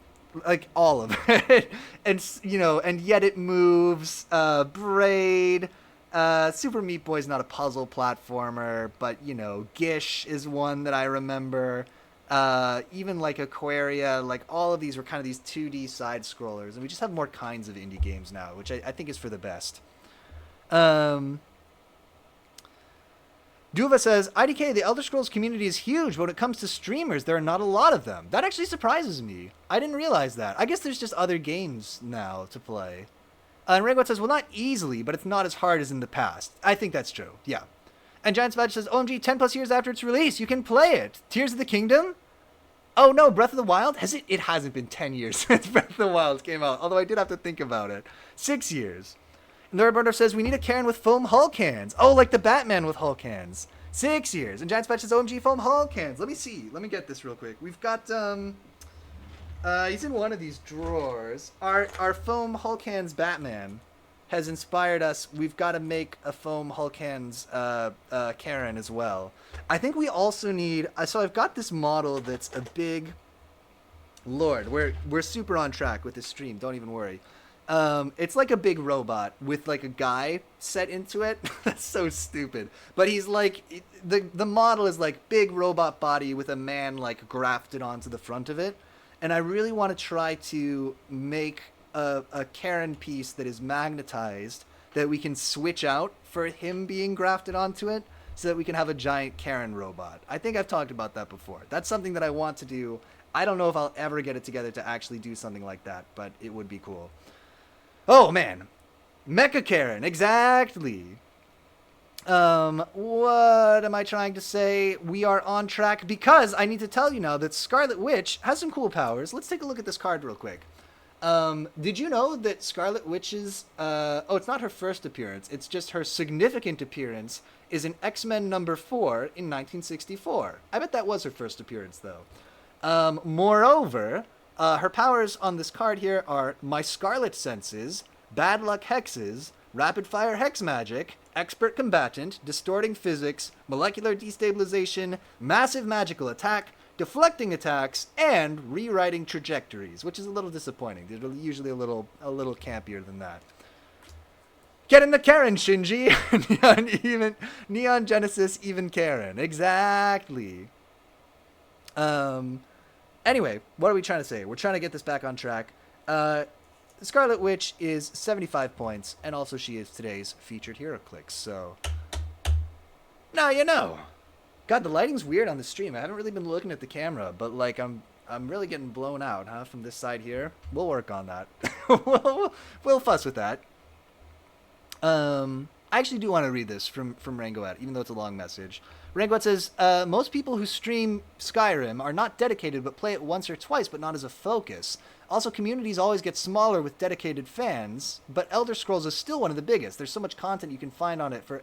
like all of it. And you know, and Yet It Moves, Braid, Super Meat Boy's not a puzzle platformer, but you know, Gish is one that I remember. Even like Aquaria, like all of these were kind of these 2D side scrollers, and we just have more kinds of indie games now, which I think is for the best. Duva says, IDK, the Elder Scrolls community is huge, but when it comes to streamers, there are not a lot of them. That actually surprises me. I didn't realize that. I guess there's just other games now to play. And Renguat says, well, not easily, but it's not as hard as in the past. I think that's true, yeah. And Giant Spatch says, OMG, 10 plus years after its release, you can play it. Tears of the Kingdom? Oh no, Breath of the Wild? Has it? It hasn't been 10 years since Breath of the Wild came out, although I did have to think about it. 6 years. And Laura Burner says, we need a Karen with foam Hulk hands. Oh, like the Batman with Hulk hands. 6 years. And Giant Spatch says, OMG, foam Hulk hands. Let me see. Let me get this real quick. We've got, he's in one of these drawers. Our foam Hulk hands Batman has inspired us. We've got to make a foam Hulk hands Karen as well. I think we also need. So I've got this model that's a big. Lord, we're super on track with this stream. Don't even worry. It's like a big robot with like a guy set into it. That's so stupid. But he's like the model is like big robot body with a man like grafted onto the front of it, and I really want to try to make a Karen piece that is magnetized that we can switch out for him being grafted onto it so that we can have a giant Karen robot. I think I've talked about that before. That's something that I want to do. I don't know if I'll ever get it together to actually do something like that, but it would be cool. Oh man, Mecha Karen, exactly. What am I trying to say? We are on track because I need to tell you now that Scarlet Witch has some cool powers. Let's take a look at this card real quick. Did you know that Scarlet Witch's, it's not her first appearance, it's just her significant appearance is in X-Men number 4 in 1964. I bet that was her first appearance, though. Moreover, her powers on this card here are My Scarlet Senses, Bad Luck Hexes, Rapid Fire Hex Magic, Expert Combatant, Distorting Physics, Molecular Destabilization, Massive Magical Attack, Deflecting Attacks, and Rewriting Trajectories, which is a little disappointing. They're usually a little campier than that. Get in the Karen, Shinji! Neon Genesis, even Karen. Exactly. Anyway, what are we trying to say? We're trying to get this back on track. Scarlet Witch is 75 points, and also she is today's featured hero click, so now you know. God, the lighting's weird on the stream. I haven't really been looking at the camera, but like I'm really getting blown out, huh, from this side here. We'll work on that. we'll fuss with that. I actually do want to read this from Rangoat, even though it's a long message. Rangoat says, most people who stream Skyrim are not dedicated but play it once or twice, but not as a focus. Also, communities always get smaller with dedicated fans, but Elder Scrolls is still one of the biggest. There's so much content you can find on it for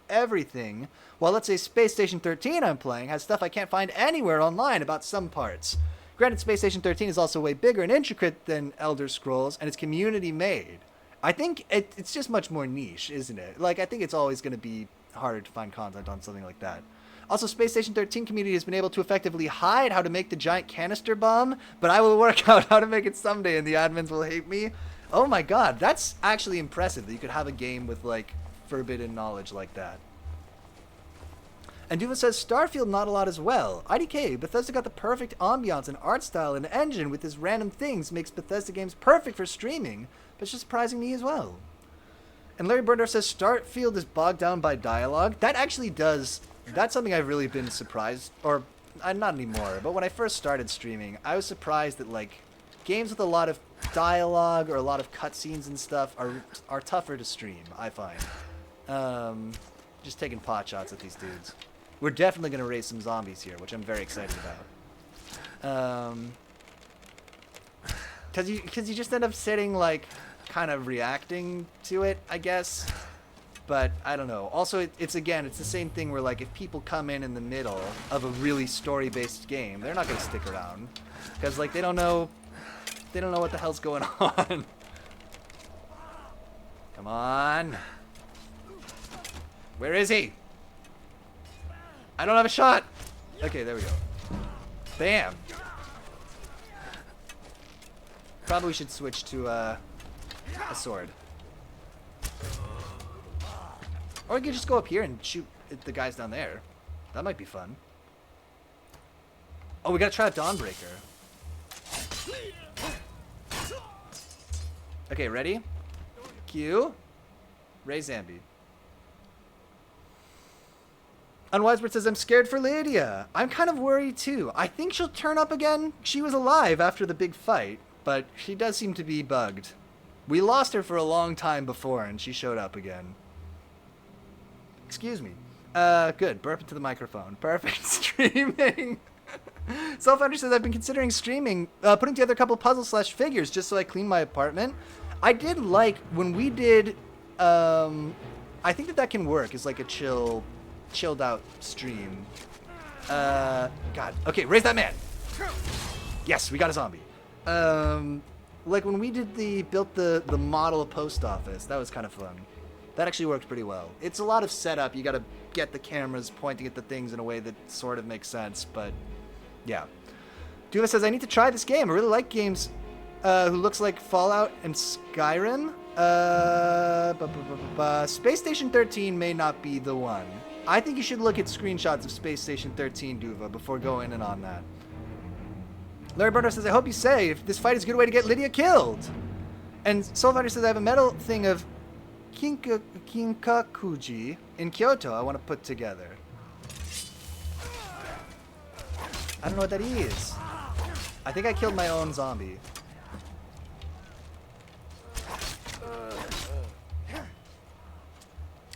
everything. While let's say Space Station 13 I'm playing has stuff I can't find anywhere online about some parts. Granted, Space Station 13 is also way bigger and intricate than Elder Scrolls, and it's community made. I think it's just much more niche, isn't it? Like, I think it's always going to be harder to find content on something like that. Also, Space Station 13 community has been able to effectively hide how to make the giant canister bomb, but I will work out how to make it someday and the admins will hate me. Oh my god, that's actually impressive that you could have a game with, like, forbidden knowledge like that. And Duva says, Starfield not a lot as well. IDK, Bethesda got the perfect ambiance and art style and engine with this random things makes Bethesda games perfect for streaming, but it's just surprising me as well. And Larry Burdorf says, Starfield is bogged down by dialogue. That actually does... That's something I've really been surprised, or not anymore, but when I first started streaming, I was surprised that, like, games with a lot of dialogue or a lot of cutscenes and stuff are tougher to stream, I find. Just taking pot shots at these dudes. We're definitely going to raise some zombies here, which I'm very excited about. Because you just end up sitting, like, kind of reacting to it, I guess. But I don't know. Also, it's the same thing where, like, if people come in the middle of a really story-based game, they're not going to stick around because, like, they don't know what the hell's going on. Come on. Where is he? I don't have a shot. Okay, there we go. Bam. Probably should switch to a sword. Or we could just go up here and shoot at the guys down there. That might be fun. Oh, we gotta try out Dawnbreaker. Okay, ready? Q. Ray Zambi. Unwisebird says, I'm scared for Lydia. I'm kind of worried too. I think she'll turn up again. She was alive after the big fight, but she does seem to be bugged. We lost her for a long time before, and she showed up again. Excuse me. Good. Burp into the microphone. Perfect. Streaming. Self-Under says, I've been considering streaming, putting together a couple puzzle/figures just so I clean my apartment. I did like, when we did, I think that can work as like a chilled out stream. God. Okay, raise that man. Yes, we got a zombie. Like when we built the model post office, that was kind of fun. That actually worked pretty well. It's a lot of setup. You got to get the cameras pointing at the things in a way that sort of makes sense, but yeah. Duva says, I need to try this game. I really like games who looks like Fallout and Skyrim. Space Station 13 may not be the one. I think you should look at screenshots of Space Station 13, Duva, before going in on that. Larry Burner says, I hope you say, if this fight is a good way to get Lydia killed. And Soulfighter says, I have a metal thing of Kinkakuji in Kyoto I want to put together. I don't know what that is. I think I killed my own zombie.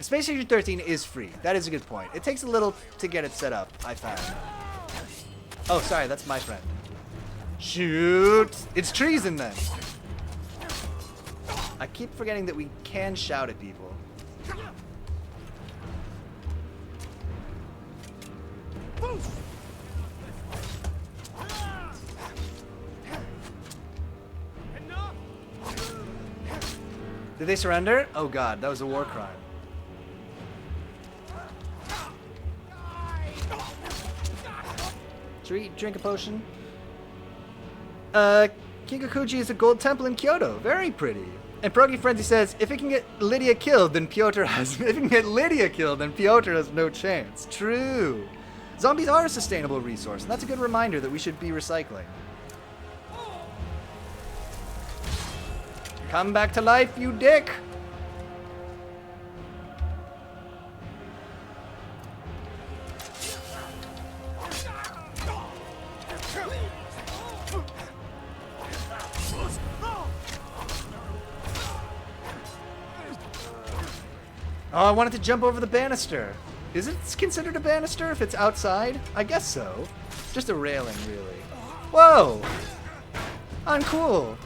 Space Station 13 is free. That is a good point. It takes a little to get it set up, I found. Oh, sorry, that's my friend. Shoot! It's treason then. I keep forgetting that we can shout at people. Did they surrender? Oh god, that was a war crime. Should we drink a potion? Kinkakuji is a gold temple in Kyoto. Very pretty. And Progi Frenzy says, if it can get Lydia killed, then Piotr has no chance. True. Zombies are a sustainable resource, and that's a good reminder that we should be recycling. Come back to life, you dick! Oh, I wanted to jump over the banister. Is it considered a banister if it's outside? I guess so. Just a railing, really. Whoa! Uncool.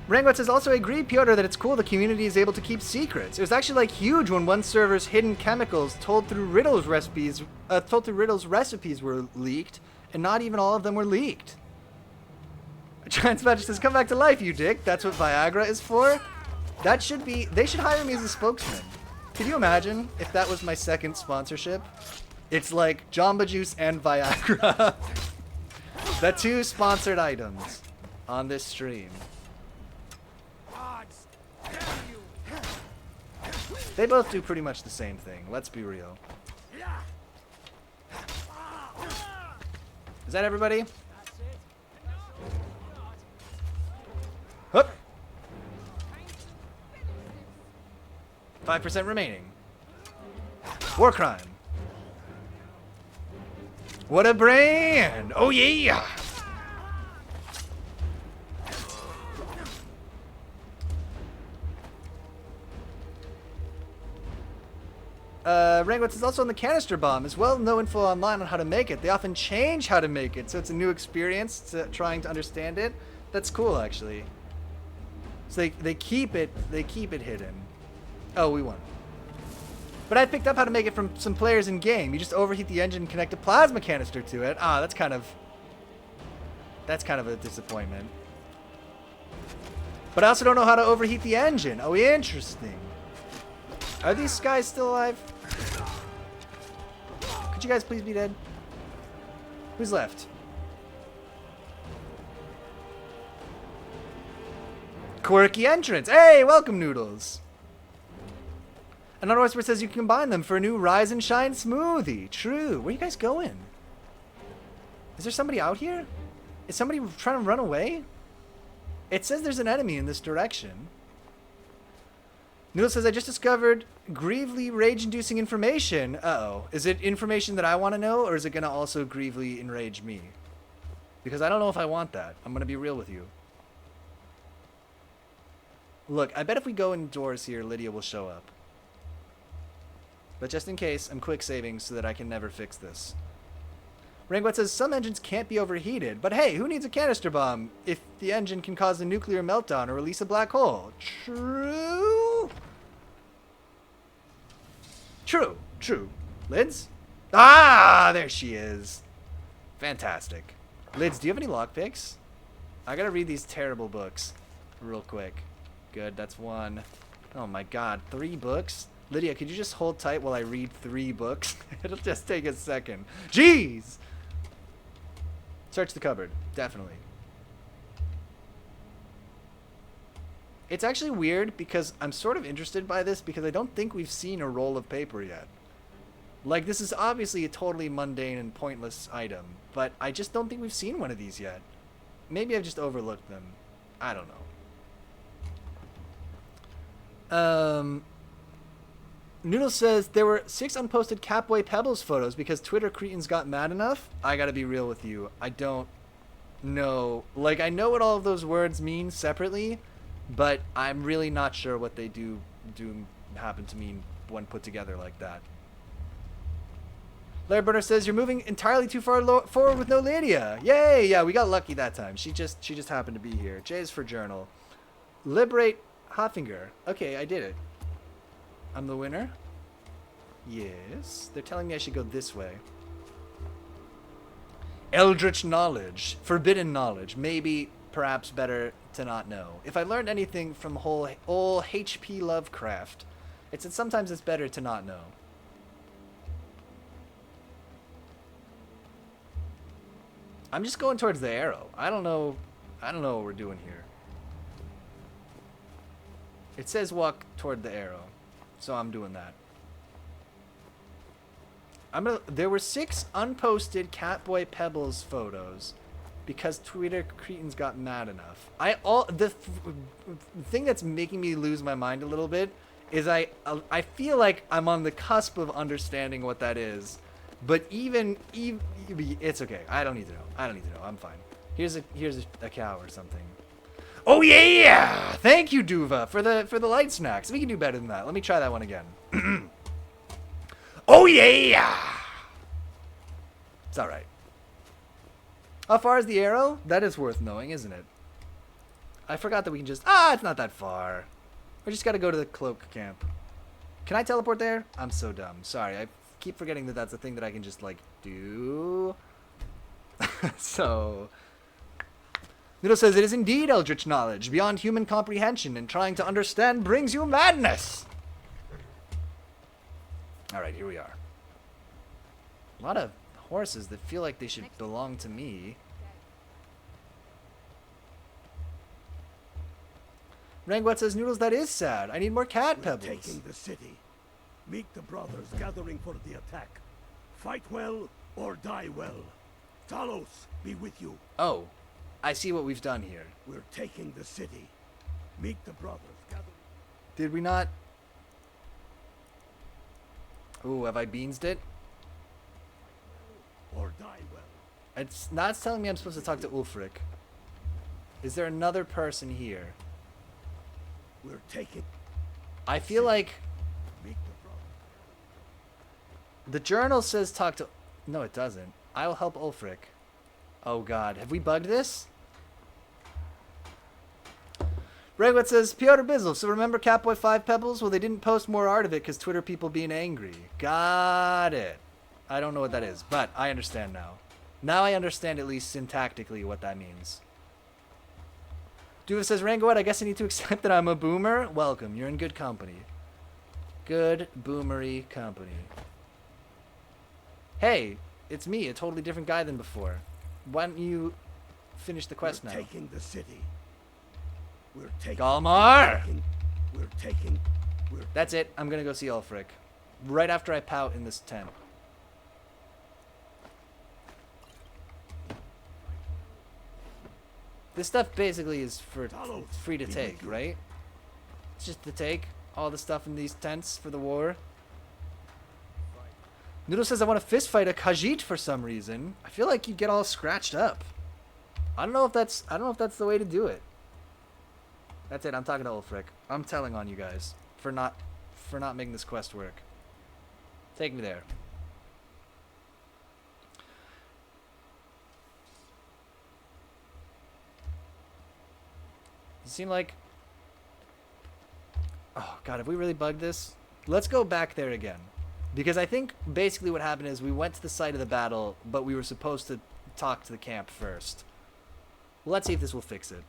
Rangot says, also agree, Piotr, that it's cool the community is able to keep secrets. It was actually like huge when one server's hidden chemicals told through Riddle's recipes were leaked, and not even all of them were leaked. Transmagic says, come back to life, you dick. That's what Viagra is for? That should be, they should hire me as a spokesman. Could you imagine if that was my second sponsorship? It's like Jamba Juice and Viagra. The two sponsored items on this stream. They both do pretty much the same thing, let's be real. Is that everybody? Hup. 5% remaining. War crime. What a brand! Oh yeah! Rangwitz is also on the canister bomb. As well, no info online on how to make it. They often change how to make it, so it's a new experience trying to understand it. That's cool, actually. So they keep it hidden. Oh, we won. But I picked up how to make it from some players in game. You just overheat the engine and connect a plasma canister to it. Ah, that's kind of a disappointment. But I also don't know how to overheat the engine. Oh, interesting. Are these guys still alive? Could you guys please be dead? Who's left? Quirky entrance. Hey, welcome, Noodles. Another whisper says you can combine them for a new Rise and Shine smoothie. True. Where are you guys going? Is there somebody out here? Is somebody trying to run away? It says there's an enemy in this direction. Noodle says, I just discovered grievely rage-inducing information. Uh-oh. Is it information that I want to know, or is it going to also grievely enrage me? Because I don't know if I want that. I'm going to be real with you. Look, I bet if we go indoors here, Lydia will show up. But just in case, I'm quick saving so that I can never fix this. Rangwet says, some engines can't be overheated, but hey, who needs a canister bomb if the engine can cause a nuclear meltdown or release a black hole? True? True. Lids? Ah, there she is. Fantastic. Lids, do you have any lockpicks? I gotta read these terrible books real quick. Good, that's one. Oh my god, 3 books? Lydia, could you just hold tight while I read 3 books? It'll just take a second. Jeez! Search the cupboard. Definitely. It's actually weird because I'm sort of interested by this because I don't think we've seen a roll of paper yet. Like, this is obviously a totally mundane and pointless item, but I just don't think we've seen one of these yet. Maybe I've just overlooked them. I don't know. Noodle says there were 6 unposted Catboy Pebbles photos because Twitter cretins got mad enough. I gotta be real with you. I don't know. Like, I know what all of those words mean separately, but I'm really not sure what they do happen to mean when put together like that. Larry Burner says you're moving entirely too far forward with no Lydia. Yay! Yeah, we got lucky that time. She just happened to be here. J is for journal. Liberate Hoffinger. Okay, I did it. I'm the winner? Yes. They're telling me I should go this way. Eldritch knowledge. Forbidden knowledge. Maybe, perhaps better to not know. If I learned anything from old H.P. Lovecraft, it's that sometimes it's better to not know. I'm just going towards the arrow. I don't know what we're doing here. It says walk toward the arrow. So I'm doing that. There were 6 unposted Catboy Pebbles photos because Twitter cretins got mad enough. The thing that's making me lose my mind a little bit is I feel like I'm on the cusp of understanding what that is. But even it's okay. I don't need to know. I'm fine. Here's a cow or something. Oh yeah! Thank you, Duva, for the light snacks. We can do better than that. Let me try that one again. Oh yeah! It's all right. How far is the arrow? That is worth knowing, isn't it? I forgot that we can just... it's not that far. We just got to go to the cloak camp. Can I teleport there? I'm so dumb. Sorry, I keep forgetting that that's a thing that I can just, like, do. So... Noodle says, it is indeed eldritch knowledge, beyond human comprehension, and trying to understand brings you madness. Alright, here we are. A lot of horses that feel like they should belong to me. Rangwat says, Noodles, that is sad. I need more cat pebbles. Taking the city. Meet the brothers gathering for the attack. Fight well or die well. Talos be with you. Oh, I see what we've done here. We're taking the city. Meet the brothers gathering. Did we not? Ooh, have I beansed it? Or die well. It's not telling me I'm supposed to talk to Ulfric. Is there another person here? We're taking. I feel like Meet the brothers. the journal says talk to... No, it doesn't. I will help Ulfric. Oh god, have we bugged this? Regwet says, Piotr Bizzle, so remember Catboy 5 Pebbles? Well, they didn't post more art of it because Twitter people being angry. Got it. I don't know what that is, but I understand now. Now I understand at least syntactically what that means. Duva says, Rangoet, I guess I need to accept that I'm a boomer. Welcome, you're in good company. Good boomery company. Hey, it's me, a totally different guy than before. Why don't you finish the quest now? Taking the city. We're taking. Galmar! We're taking. That's it. I'm gonna go see Ulfric. Right after I pout in this tent. This stuff basically is for free to take, right? It's just to take all the stuff in these tents for the war. Noodle says I want to fist fight a Khajiit for some reason. I feel like you get all scratched up. I don't know if that's the way to do it. That's it. I'm talking to Ulfric. I'm telling on you guys for not making this quest work. Take me there. It seemed like... Oh, God, have we really bugged this? Let's go back there again. Because I think basically what happened is we went to the site of the battle, but we were supposed to talk to the camp first. Let's see if this will fix it.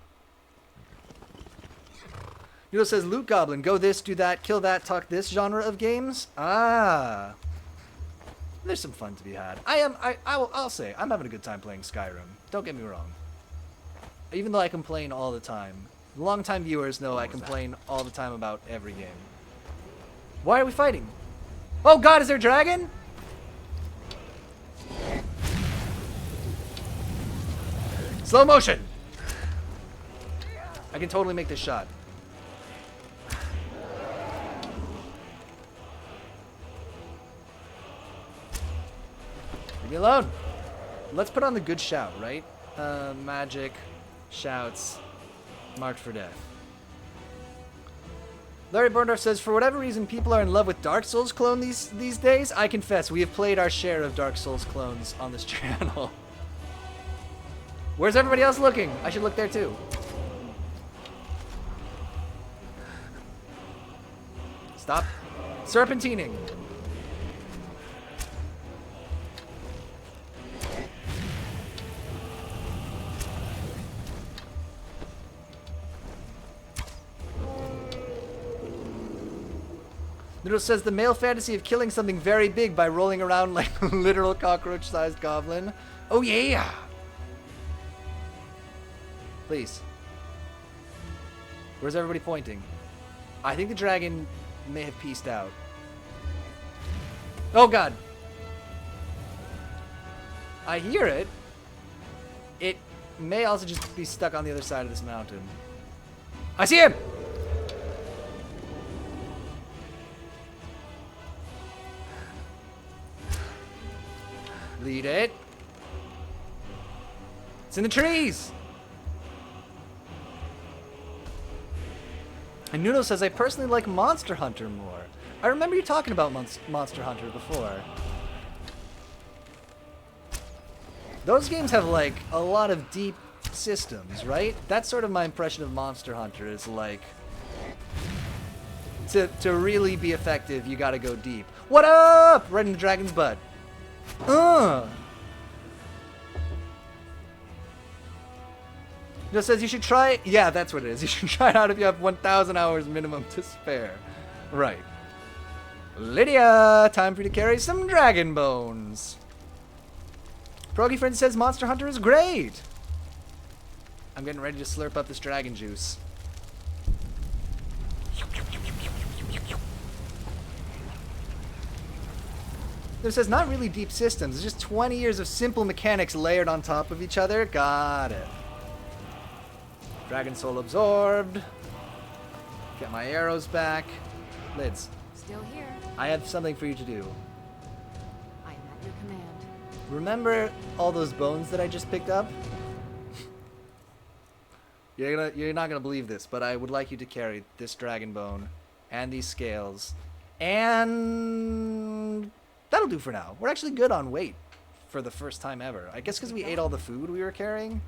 Noodle says, Loot Goblin, go this, do that, kill that, talk this genre of games? Ah. There's some fun to be had. I'll say, I'm having a good time playing Skyrim. Don't get me wrong. Even though I complain all the time. Long-time viewers know I complain all the time about every game. Why are we fighting? Oh god, is there a dragon? Slow motion! I can totally make this shot. Leave me alone. Let's put on the good shout, right? Magic, shouts, marked for death. Larry Burndorf says, for whatever reason, people are in love with Dark Souls clone these days. I confess, we have played our share of Dark Souls clones on this channel. Where's everybody else looking? I should look there too. Stop serpentining. Noodle says the male fantasy of killing something very big by rolling around like a literal cockroach-sized goblin. Oh yeah! Please. Where's everybody pointing? I think the dragon may have pieced out. Oh god! I hear it. It may also just be stuck on the other side of this mountain. I see him! Lead it. It's in the trees. And Nuno says, I personally like Monster Hunter more. I remember you talking about Monster Hunter before. Those games have, like, a lot of deep systems, right? That's sort of my impression of Monster Hunter, is like... To really be effective, you gotta go deep. What up? Right in the dragon's butt. Just says you should try it. Yeah, that's what it is. You should try it out if you have 1,000 hours minimum to spare. Right. Lydia, time for you to carry some dragon bones. Proggy Friend says Monster Hunter is great. I'm getting ready to slurp up this dragon juice. It says not really deep systems. It's just 20 years of simple mechanics layered on top of each other. Got it. Dragon soul absorbed. Get my arrows back. Lids. Still here. I have something for you to do. I am at your command. Remember all those bones that I just picked up? You're not gonna believe this, but I would like you to carry this dragon bone and these scales, and that'll do for now. We're actually good on weight for the first time ever. I guess because we ate all the food we were carrying.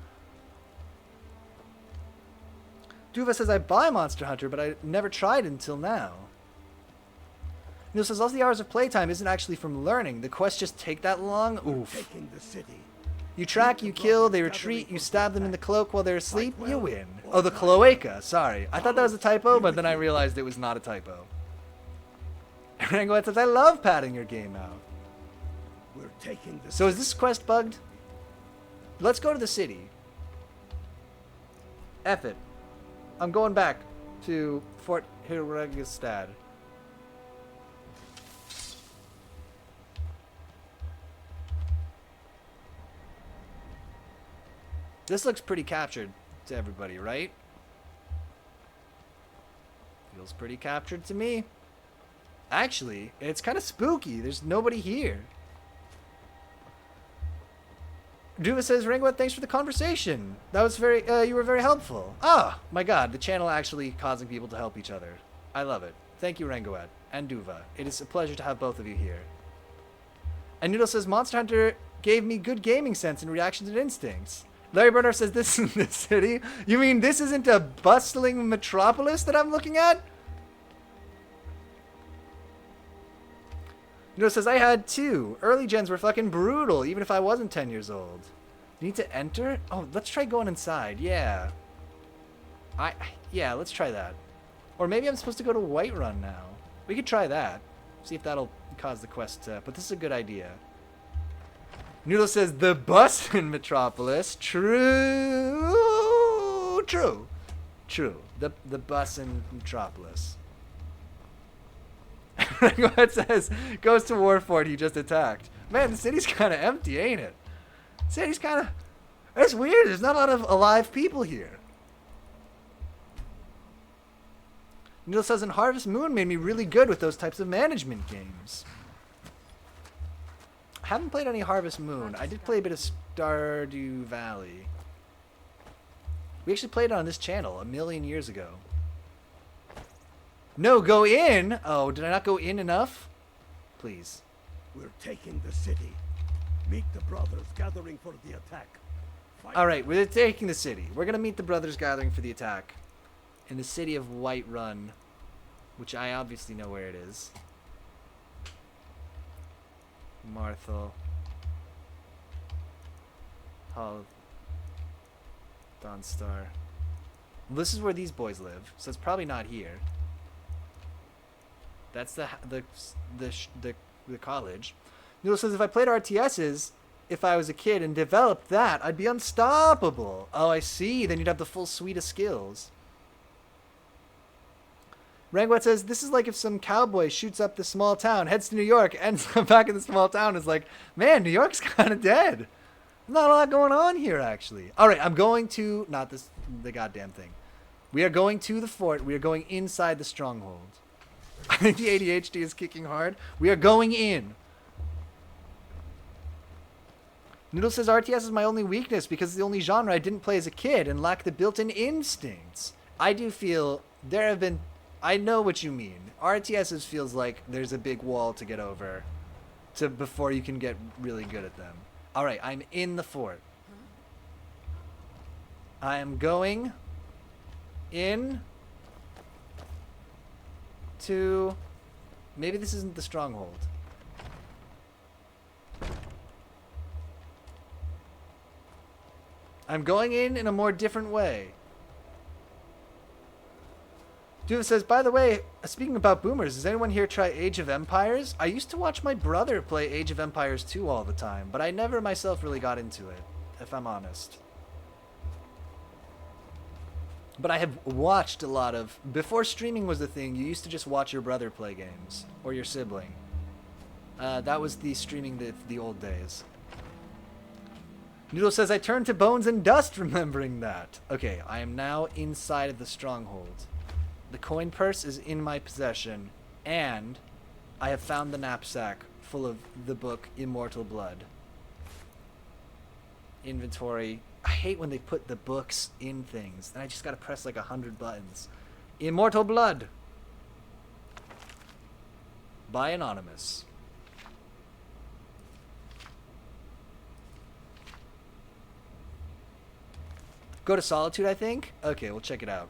Duva says, I buy Monster Hunter, but I never tried until now. Neil says, also the hours of playtime isn't actually from learning. The quests just take that long? Oof. Taking the city. You track, you kill, they retreat, you stab them in the cloak while they're asleep, you win. Oh, the cloaca. Sorry. I thought that was a typo, but then I realized it was not a typo. Rango says, I love padding your game out. We're taking the So is this quest bugged? Let's go to the city. F it. I'm going back to Fort Hirregistad. This looks pretty captured to everybody, right? Feels pretty captured to me. Actually, it's kind of spooky. There's nobody here. Duva says, Ringwood, thanks for the conversation. That was very, you were very helpful. Ah, my god, the channel actually causing people to help each other. I love it. Thank you, Rengoet and Duva. It is a pleasure to have both of you here. And Noodle says, Monster Hunter gave me good gaming sense and reactions and instincts. Larry Burner says, this isn't the city? You mean this isn't a bustling metropolis that I'm looking at? Noodle says, I had two. Early gens were fucking brutal, even if I wasn't 10 years old. You need to enter? Oh, let's try going inside. Yeah. Yeah, let's try that. Or maybe I'm supposed to go to Whiterun now. We could try that. See if that'll cause the quest to... But this is a good idea. Noodle says, the bus in Metropolis. True. True. True. The bus in Metropolis. What says, goes to Warfort he just attacked. Man, the city's kind of empty, ain't it? City's kind of... That's weird. There's not a lot of alive people here. Noodle says, and Harvest Moon made me really good with those types of management games. I haven't played any Harvest Moon. I did play a bit of Stardew Valley. We actually played it on this channel a million years ago. No, go in! Oh, did I not go in enough? Please. We're taking the city. Meet the brothers gathering for the attack. Alright, we're taking the city. We're gonna meet the brothers gathering for the attack. In the city of Whiterun. Which I obviously know where it is. Marthal. Hull. Dawnstar. Well, this is where these boys live, so it's probably not here. That's the college. Noodle says, if I played RTSs, if I was a kid and developed that, I'd be unstoppable. Oh, I see. Then you'd have the full suite of skills. Rangwat says, this is like if some cowboy shoots up the small town, heads to New York, ends up back in the small town, is like, man, New York's kind of dead. Not a lot going on here, actually. All right, I'm going to, not this, the goddamn thing. We are going to the fort. We are going inside the stronghold. I think the ADHD is kicking hard. We are going in. Noodle says, RTS is my only weakness because it's the only genre I didn't play as a kid and lack the built-in instincts. I do feel there have been I know what you mean. RTSs feels like there's a big wall to get over before you can get really good at them. All right, I'm in the fort. I am going in to... Maybe this isn't the stronghold. I'm going in a more different way. Dude says, by the way, speaking about boomers, does anyone here try Age of Empires? I used to watch my brother play Age of Empires 2 all the time, but I never myself really got into it, if I'm honest. But I have watched a lot of... Before streaming was a thing, you used to just watch your brother play games, or your sibling. That was the streaming the old days. Noodle says, I turned to bones and dust remembering that. Okay, I am now inside of the stronghold. The coin purse is in my possession, and I have found the knapsack full of the book Immortal Blood. Inventory. I hate when they put the books in things, and I just gotta press like 100 buttons. Immortal Blood. By Anonymous. Go to Solitude, I think? Okay, we'll check it out.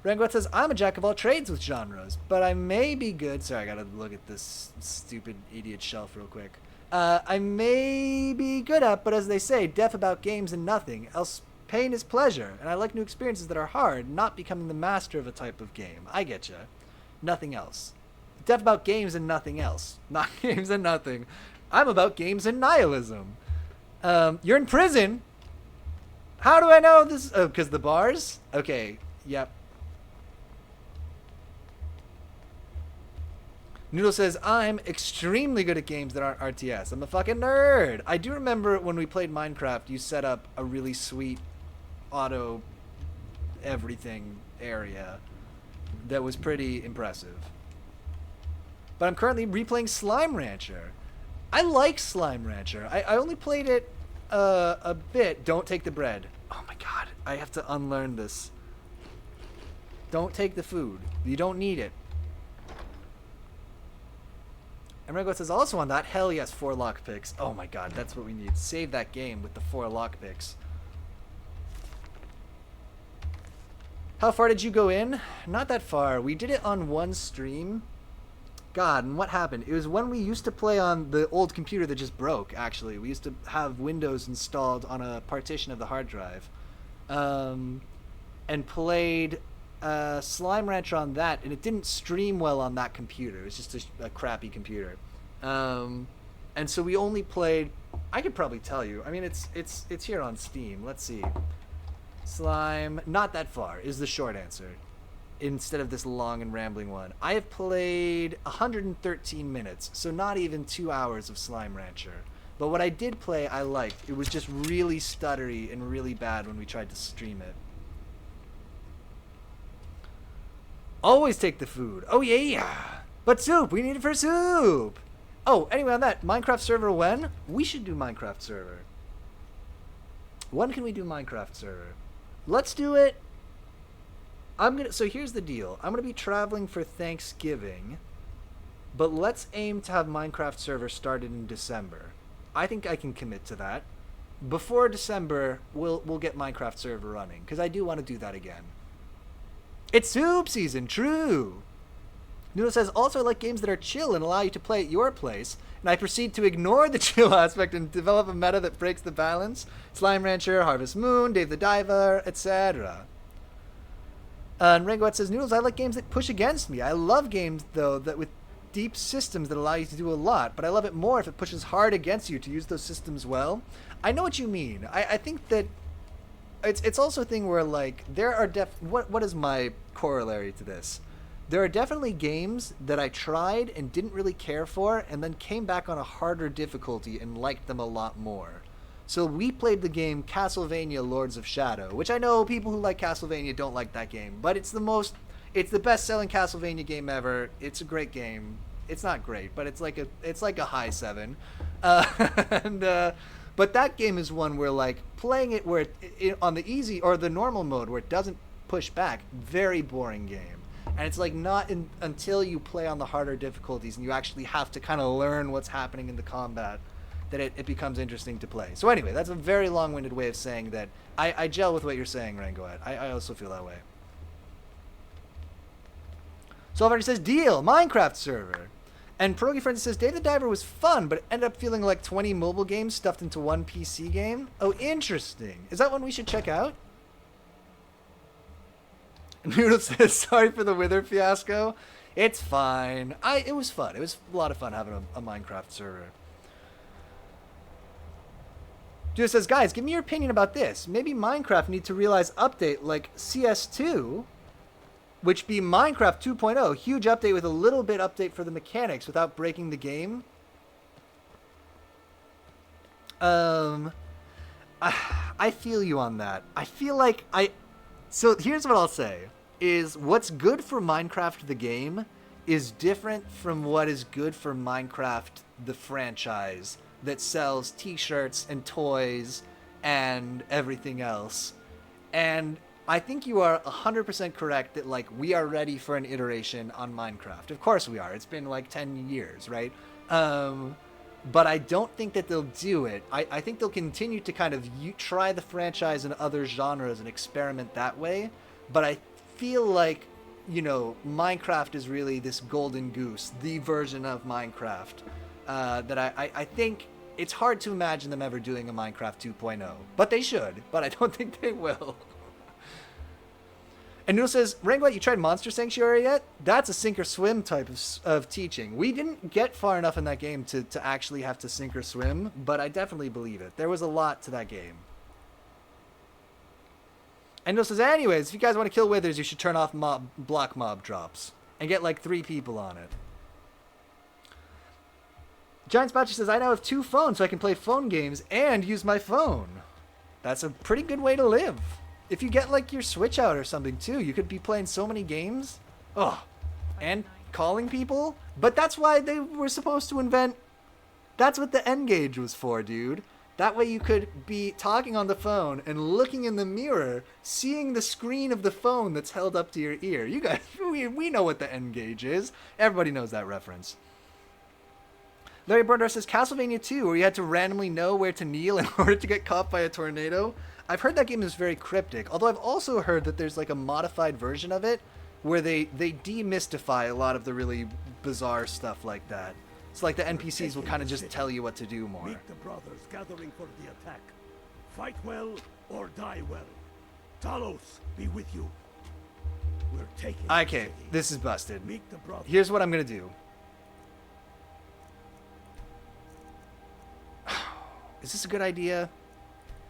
Rangot says, I'm a jack of all trades with genres, but I may be good... Sorry, I gotta look at this stupid idiot shelf real quick. I may be good at, but as they say, deaf about games and nothing, else pain is pleasure, and I like new experiences that are hard, not becoming the master of a type of game. I getcha. Nothing else. Deaf about games and nothing else. Not games and nothing. I'm about games and nihilism. You're in prison? How do I know this? Oh, because the bars? Okay, yep. Noodle says, I'm extremely good at games that aren't RTS. I'm a fucking nerd. I do remember when we played Minecraft, you set up a really sweet auto everything area that was pretty impressive. But I'm currently replaying Slime Rancher. I like Slime Rancher. I only played it a bit. Don't take the bread. Oh my god, I have to unlearn this. Don't take the food. You don't need it. And Rego says, also on that, hell yes, 4 lockpicks. Oh my god, that's what we need. Save that game with the 4 lockpicks. How far did you go in? Not that far. We did it on one stream. God, and what happened? It was when we used to play on the old computer that just broke, actually. We used to have Windows installed on a partition of the hard drive. And played Slime Rancher on that, and it didn't stream well on that computer. It was just a crappy computer. And so we only played... I could probably tell you. I mean, it's here on Steam. Let's see. Slime... Not that far is the short answer. Instead of this long and rambling one. I have played 113 minutes, so not even 2 hours of Slime Rancher. But what I did play, I liked. It was just really stuttery and really bad when we tried to stream it. Always take the food. Oh, yeah. But soup. We need it for soup. Oh, anyway, on that, Minecraft server when? We should do Minecraft server. When can we do Minecraft server? Let's do it. So here's the deal. I'm going to be traveling for Thanksgiving, but let's aim to have Minecraft server started in December. I think I can commit to that. Before December, we'll get Minecraft server running, because I do want to do that again. It's soup season, true. Noodle says, also I like games that are chill and allow you to play at your place, and I proceed to ignore the chill aspect and develop a meta that breaks the balance. Slime Rancher, Harvest Moon, Dave the Diver, etc. And Rangoet says, Noodles, I like games that push against me. I love games, though, that with deep systems that allow you to do a lot, but I love it more if it pushes hard against you to use those systems well. I know what you mean. I think that it's also a thing where, like, there are what is my corollary to this? There are definitely games that I tried and didn't really care for, and then came back on a harder difficulty and liked them a lot more. So we played the game Castlevania Lords of Shadow, which I know people who like Castlevania don't like that game, but it's the best-selling Castlevania game ever. It's a great game. It's not great, but it's like a high 7. But that game is one where, like, playing it where on the easy or the normal mode where it doesn't push back, very boring game. And it's like not until you play on the harder difficulties and you actually have to kind of learn what's happening in the combat that it becomes interesting to play. So anyway, that's a very long-winded way of saying that I gel with what you're saying, Rangoet. I also feel that way. So already says, deal, Minecraft server. And Pierogi Friends says, Dave the Diver was fun, but it ended up feeling like 20 mobile games stuffed into one PC game. Oh, interesting. Is that one we should check out? Noodle says, sorry for the Wither fiasco. It's fine. It was fun. It was a lot of fun having a Minecraft server. Judah says, guys, give me your opinion about this. Maybe Minecraft need to realize update like CS2, which be Minecraft 2.0. Huge update with a little bit update for the mechanics without breaking the game. I feel you on that. I feel like So here's what I'll say, is what's good for Minecraft the game is different from what is good for Minecraft the franchise that sells t-shirts and toys and everything else. And I think you are 100% correct that, like, we are ready for an iteration on Minecraft. Of course we are. It's been, like, 10 years, right? But I don't think that they'll do it. I think they'll continue to kind of try the franchise in other genres and experiment that way. But I feel like, you know, Minecraft is really this golden goose, the version of Minecraft, that I think it's hard to imagine them ever doing a Minecraft 2.0. But they should, but I don't think they will. And Noodle says, Rangoet, you tried Monster Sanctuary yet? That's a sink or swim type of teaching. We didn't get far enough in that game to actually have to sink or swim, but I definitely believe it. There was a lot to that game. And Noodle says, anyways, if you guys want to kill withers, you should turn off block mob drops and get like 3 people on it. Giant Spatcher says, I now have 2 phones so I can play phone games and use my phone. That's a pretty good way to live. If you get, like, your Switch out or something, too, you could be playing so many games. Oh, and calling people. But that's why they were supposed to invent... That's what the N-Gage was for, dude. That way you could be talking on the phone and looking in the mirror, seeing the screen of the phone that's held up to your ear. You guys, we know what the N-Gage is. Everybody knows that reference. Larry Burdar says, Castlevania 2, where you had to randomly know where to kneel in order to get caught by a tornado. I've heard that game is very cryptic, although I've also heard that there's like a modified version of it where they demystify a lot of the really bizarre stuff like that. It's like the NPCs will kind of just tell you what to do more. Meet the brothers gathering for the attack. Fight well or die well. Talos be with you. We're taking the Okay, city. this is busted. Meet the brothers. Here's what I'm gonna do. Is this a good idea?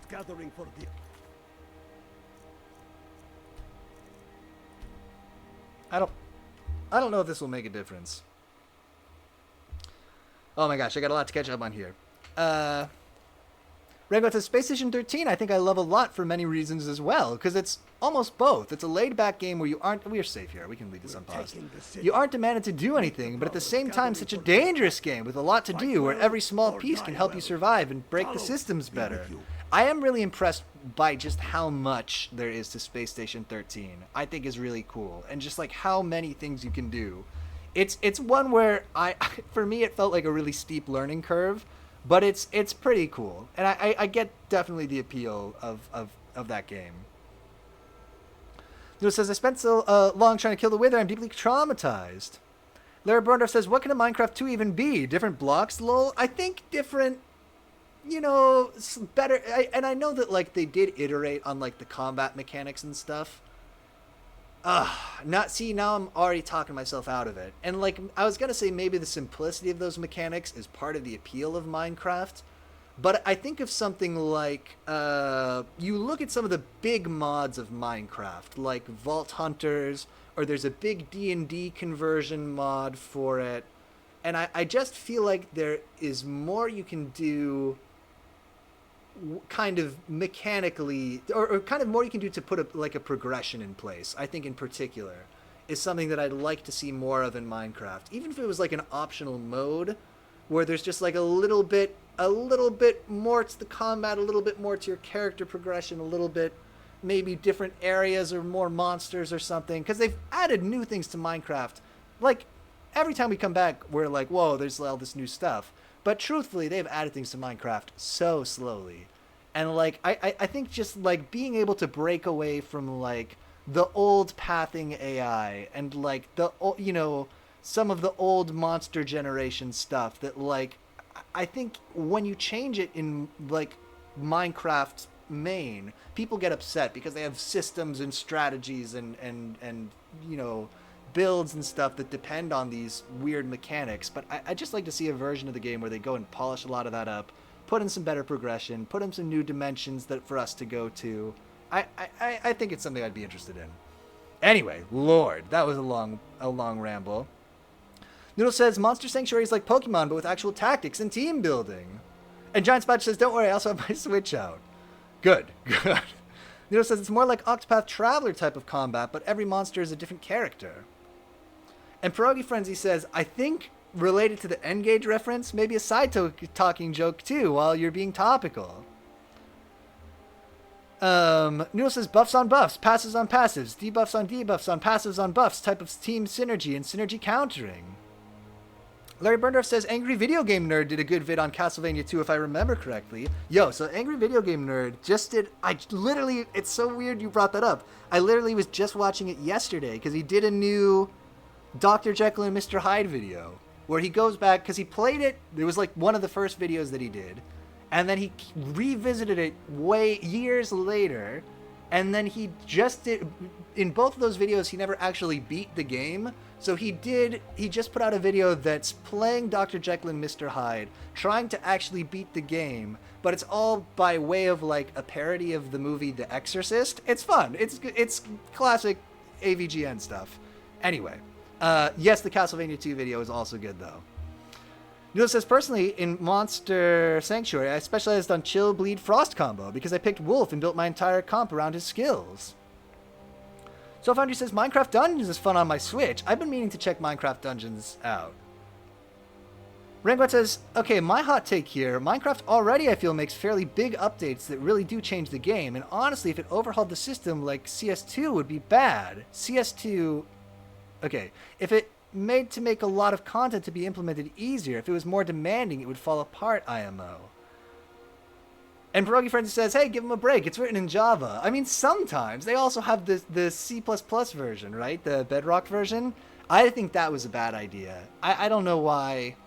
Gathering for the... I don't know if this will make a difference. Oh my gosh, I got a lot to catch up on here. Rango says, Space Station 13 I think I love a lot for many reasons as well, because it's almost both. It's a laid-back game where you aren't... We're safe here. We can leave this unpaused. You aren't demanded to do anything, but at the same time, such a dangerous game with a lot to do, where every small piece can help you survive and break the systems better. I am really impressed by just how much there is to Space Station 13. I think is really cool, and just like how many things you can do. It's one where for me it felt like a really steep learning curve, but it's pretty cool, and I get definitely the appeal of that game. Lewis says, I spent so long trying to kill the Wither, I'm deeply traumatized. Larry Burndorf says, what can a Minecraft 2 even be? Different blocks, lol? I think different, you know, better, and I know that, like, they did iterate on, like, the combat mechanics and stuff. Now I'm already talking myself out of it. And, like, I was gonna say maybe the simplicity of those mechanics is part of the appeal of Minecraft, but I think of something like, you look at some of the big mods of Minecraft, like Vault Hunters, or there's a big D&D conversion mod for it, and I just feel like there is more you can do kind of mechanically, or kind of more you can do to put a progression in place. I think in particular is something that I'd like to see more of in Minecraft, even if it was like an optional mode where there's just like a little bit more to the combat, a little bit more to your character progression, a little bit maybe different areas or more monsters or something, because they've added new things to Minecraft. Like, every time we come back, we're like, whoa, there's all this new stuff. But truthfully, they've added things to Minecraft so slowly. And, like, I think just, like, being able to break away from, like, the old pathing AI and, like, some of the old monster generation stuff that, like, I think when you change it in, like, Minecraft main, people get upset because they have systems and strategies and builds and stuff that depend on these weird mechanics. But I just like to see a version of the game where they go and polish a lot of that up, put in some better progression, put in some new dimensions that for us to go to. I think it's something I'd be interested in. Anyway, Lord, that was a long ramble. Noodle says, Monster Sanctuary is like Pokemon, but with actual tactics and team building. And Giant Spatch says, don't worry, I also have my Switch out. Good. Noodle says, it's more like Octopath Traveler type of combat, but every monster is a different character. And Pierogi Frenzy says, I think related to the N-Gage reference, maybe a side talking joke too, while you're being topical. Noodle says, buffs on buffs, passives on passives, debuffs on debuffs on passives on buffs, type of team synergy and synergy countering. Larry Burndorf says, Angry Video Game Nerd did a good vid on Castlevania 2 if I remember correctly. Yo, so Angry Video Game Nerd just did, it's so weird you brought that up. I literally was just watching it yesterday because he did a new Dr. Jekyll and Mr. Hyde video where he goes back, because he played it, it was like one of the first videos that he did, and then he revisited it years later, and then he just did, in both of those videos, he never actually beat the game. So he just put out a video that's playing Dr. Jekyll and Mr. Hyde, trying to actually beat the game, but it's all by way of like a parody of the movie The Exorcist. It's fun. It's classic AVGN stuff. Anyway, yes, the Castlevania 2 video is also good though. Neil says, personally, in Monster Sanctuary, I specialized on Chill, Bleed, Frost combo because I picked Wolf and built my entire comp around his skills. So Foundry says, Minecraft Dungeons is fun on my Switch. I've been meaning to check Minecraft Dungeons out. Ranguat says, okay, my hot take here. Minecraft already, I feel, makes fairly big updates that really do change the game. And honestly, if it overhauled the system like CS2 would be bad. CS2... Okay, if it made to make a lot of content to be implemented easier, if it was more demanding, it would fall apart, IMO. And Pierogi Frenzy says, hey, give them a break. It's written in Java. I mean, sometimes. They also have the C++ version, right? The Bedrock version. I think that was a bad idea. I don't know why.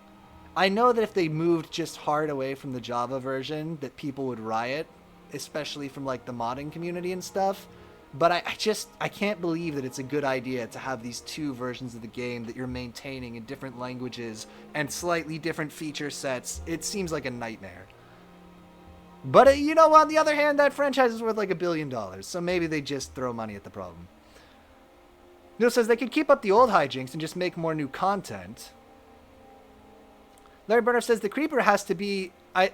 I know that if they moved just hard away from the Java version, that people would riot, especially from, like, the modding community and stuff. But I can't believe that it's a good idea to have these two versions of the game that you're maintaining in different languages and slightly different feature sets. It seems like a nightmare. But, on the other hand, that franchise is worth like $1 billion, so maybe they just throw money at the problem. Neil says they could keep up the old hijinks and just make more new content. Larry Burner says the Creeper has to be, to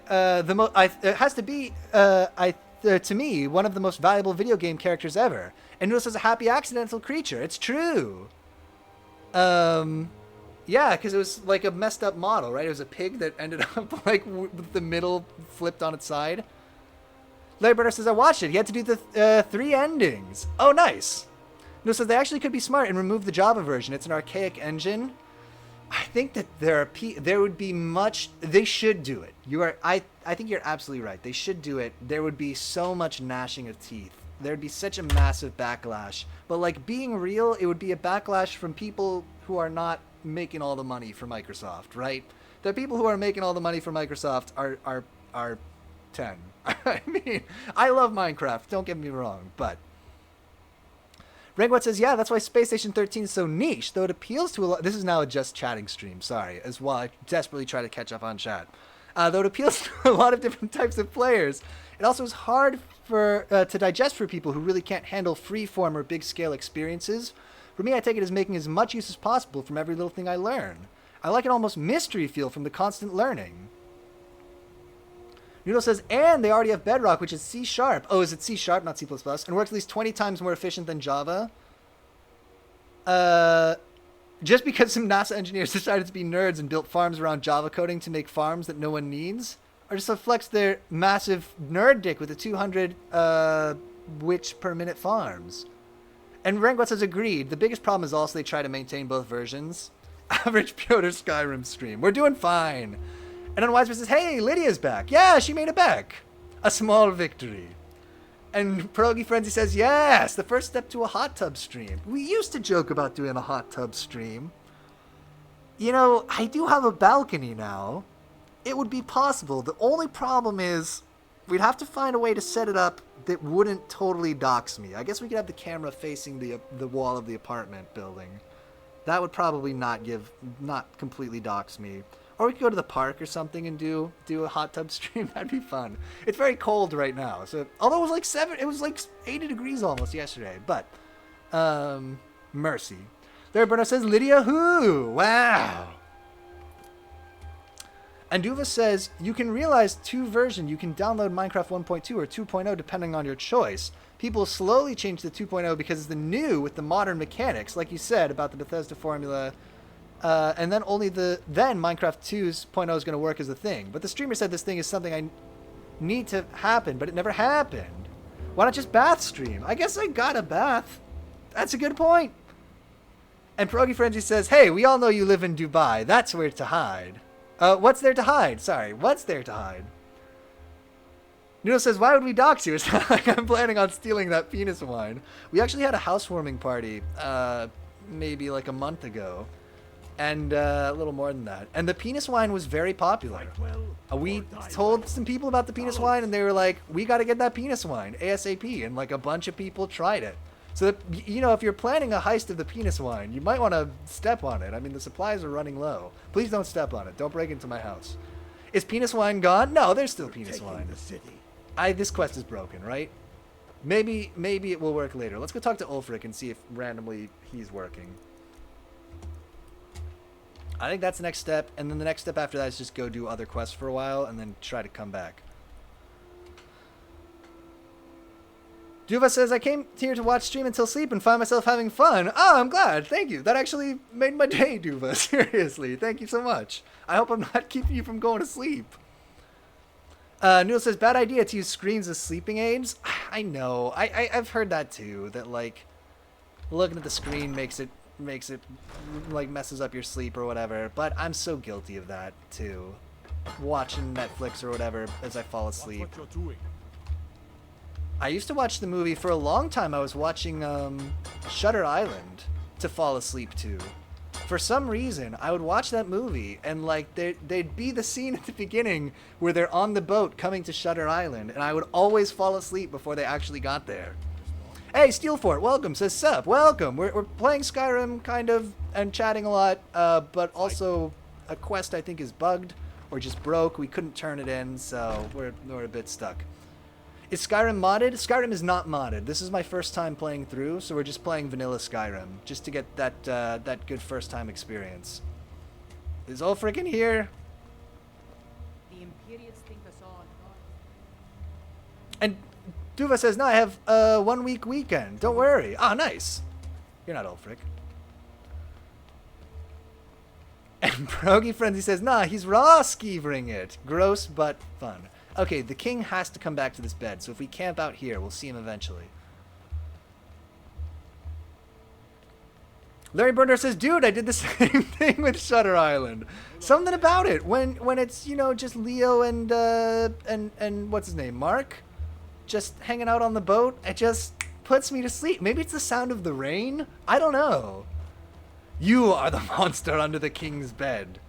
me, one of the most valuable video game characters ever. And Neil says a happy accidental creature. It's true. Yeah, because it was like a messed up model, right? It was a pig that ended up like with the middle flipped on its side. Larry Burner says, I watched it. He had to do the 3 endings. Oh, nice. No, so they actually could be smart and remove the Java version. It's an archaic engine. I think that there would be much... They should do it. I think you're absolutely right. They should do it. There would be so much gnashing of teeth. There would be such a massive backlash. But like being real, it would be a backlash from people who are not making all the money for Microsoft, right? The people who are making all the money for Microsoft are 10. I mean, I love Minecraft, don't get me wrong, but Rangwat says, yeah, that's why Space Station 13 is so niche, though it appeals to a lot. This is now a just chatting stream, sorry, as well. I desperately try to catch up on chat. Though it appeals to a lot of different types of players, it also is hard to digest for people who really can't handle free-form or big-scale experiences. For me, I take it as making as much use as possible from every little thing I learn. I like an almost mystery feel from the constant learning. Noodle says, and they already have Bedrock, which is C#. Oh, is it C#, not C++? And works at least 20 times more efficient than Java. Just because some NASA engineers decided to be nerds and built farms around Java coding to make farms that no one needs? Or just to flex their massive nerd dick with a 200 which per minute farms. And Rangwatz has agreed. The biggest problem is also they try to maintain both versions. Average Piotr Skyrim stream. We're doing fine. And then Wiseman says, hey, Lydia's back. Yeah, she made it back. A small victory. And Pierogi Frenzy says, yes, the first step to a hot tub stream. We used to joke about doing a hot tub stream. You know, I do have a balcony now. It would be possible. The only problem is we'd have to find a way to set it up that wouldn't totally dox me. I guess we could have the camera facing the wall of the apartment building. That would probably not completely dox me. Or we could go to the park or something and do a hot tub stream. That'd be fun. It's very cold right now. So although it was like 80 degrees almost yesterday. But mercy. There, Bruno says, Lydia who? Wow. And Duva says, you can realize two versions. You can download Minecraft 1.2 or 2.0 depending on your choice. People slowly change to 2.0 because it's the new with the modern mechanics, like you said about the Bethesda formula. And then then Minecraft 2.0 is going to work as a thing. But the streamer said this thing is something I need to happen, but it never happened. Why not just bath stream? I guess I got a bath. That's a good point. And Pierogi Frenzy says, hey, we all know you live in Dubai. That's where to hide. What's there to hide? Sorry, what's there to hide? Noodle says, why would we dox you? It's not like I'm planning on stealing that penis wine. We actually had a housewarming party maybe like a month ago. And a little more than that. And the penis wine was very popular. We told some people about the penis wine, and they were like, we got to get that penis wine ASAP. And like a bunch of people tried it. So, you know, if you're planning a heist of the penis wine, you might want to step on it. I mean, the supplies are running low. Please don't step on it. Don't break into my house. Is penis wine gone? No, there's still penis wine. This quest is broken, right? Maybe it will work later. Let's go talk to Ulfric and see if randomly he's working. I think that's the next step, and then the next step after that is just go do other quests for a while and then try to come back. Duva says, I came here to watch stream until sleep and find myself having fun. Oh, I'm glad. Thank you. That actually made my day, Duva. Seriously. Thank you so much. I hope I'm not keeping you from going to sleep. Noodle says, bad idea to use screens as sleeping aids. I know. I've heard that too. That, like, looking at the screen makes it, like, messes up your sleep or whatever. But I'm so guilty of that, too. Watching Netflix or whatever as I fall asleep. Watch what you're doing. I used to watch the movie for a long time. I was watching Shutter Island to fall asleep to. For some reason, I would watch that movie and like they'd be the scene at the beginning where they're on the boat coming to Shutter Island, and I would always fall asleep before they actually got there. Hey, Steelfort, welcome. Says sup, welcome. We're playing Skyrim kind of and chatting a lot, but also a quest I think is bugged or just broke. We couldn't turn it in, so we're a bit stuck. Is Skyrim modded? Skyrim is not modded. This is my first time playing through, so we're just playing vanilla Skyrim, just to get that good first time experience. Is Ulfric in here? The Imperials think us all. And Duva says, no, I have a 1 week weekend. Don't worry. Ah, nice. You're not Ulfric. And Pierogi Frenzy says, nah, he's raw skeevering it. Gross, but fun. Okay, the king has to come back to this bed, so if we camp out here, we'll see him eventually. Larry Burner says, dude, I did the same thing with Shutter Island. Something about it. When it's, you know, just Leo and what's his name, Mark? Just hanging out on the boat, it just puts me to sleep. Maybe it's the sound of the rain? I don't know. You are the monster under the king's bed.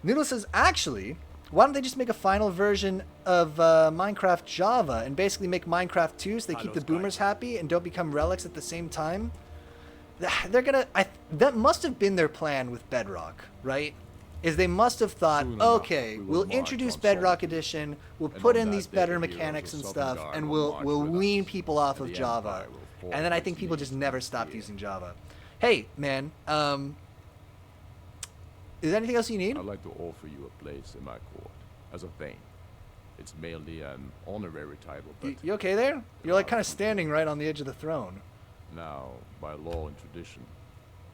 Noodle says, actually, why don't they just make a final version of Minecraft Java and basically make Minecraft 2 so they keep the boomers happy and don't become relics at the same time? They're gonna... that must have been their plan with Bedrock, right? Is they must have thought, okay, we'll introduce Bedrock Edition, we'll put in these better mechanics and stuff, and we'll wean people off of Java. And then I think people just never stopped using Java. Hey, man, is there anything else you need? I'd like to offer you a place in my court as a thane. It's merely an honorary title, but You okay there? You're like kind of standing right on the edge of the throne. now, by law and tradition,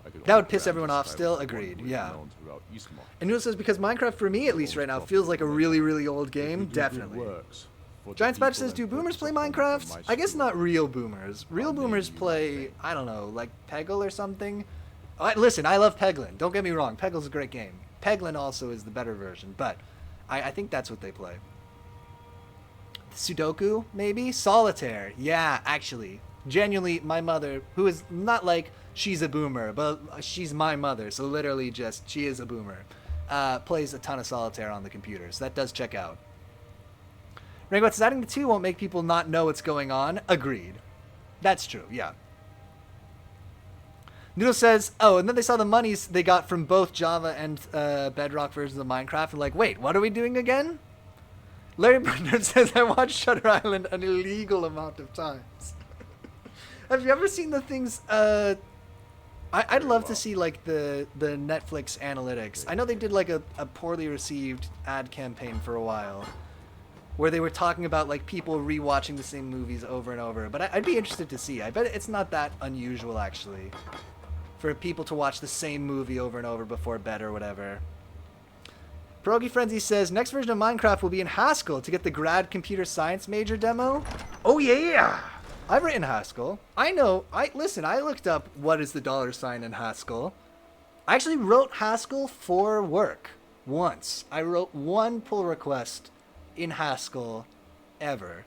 I could That would only piss grant everyone this off title still. to one Agreed, who is yeah. known throughout Eastmark. And Noodle says, because Minecraft, for me at least right now, feels like a really, really old game. If you do good Definitely. works, for the Giant Patch people says, do and boomers purpose play of home Minecraft? from my I guess school. not real boomers. Real Maybe boomers you play, think. I don't know, like Peggle or something. Listen, I love Peglin. Don't get me wrong. Peggle's a great game. Peglin also is the better version, but I think that's what they play. Sudoku, maybe? Solitaire. Yeah, actually. Genuinely, my mother, who is not like she's a boomer, but she's my mother, so literally just, she is a boomer, plays a ton of Solitaire on the computer, so that does check out. Rango says, adding the 2 won't make people not know what's going on. Agreed. That's true, yeah. Noodle says, oh, and then they saw the monies they got from both Java and Bedrock versions of Minecraft, and like, wait, what are we doing again? Larry Bernard says, I watched Shutter Island an illegal amount of times. Have you ever seen the things, I'd love to see, like, the Netflix analytics. I know they did, like, a poorly received ad campaign for a while, where they were talking about, like, people rewatching the same movies over and over. But I'd be interested to see. I bet it's not that unusual, actually, for people to watch the same movie over and over before bed or whatever. Pierogi Frenzy says, next version of Minecraft will be in Haskell to get the grad computer science major demo. Oh, yeah! I've written Haskell. I know. Listen, I looked up what is the $ in Haskell. I actually wrote Haskell for work once. I wrote one pull request in Haskell ever.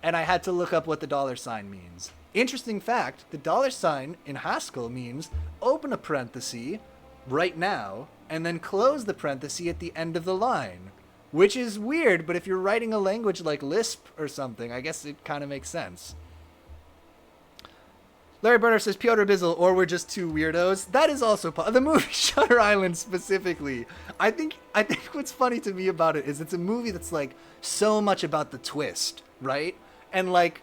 And I had to look up what the $ means. Interesting fact, the $ in Haskell means open a parenthesis right now and then close the parenthesis at the end of the line. Which is weird, but if you're writing a language like Lisp or something, I guess it kind of makes sense. Larry Burner says, Piotr Bizzle, or we're just two weirdos. That is also the movie Shutter Island specifically. I think what's funny to me about it is it's a movie that's like so much about the twist, right? And like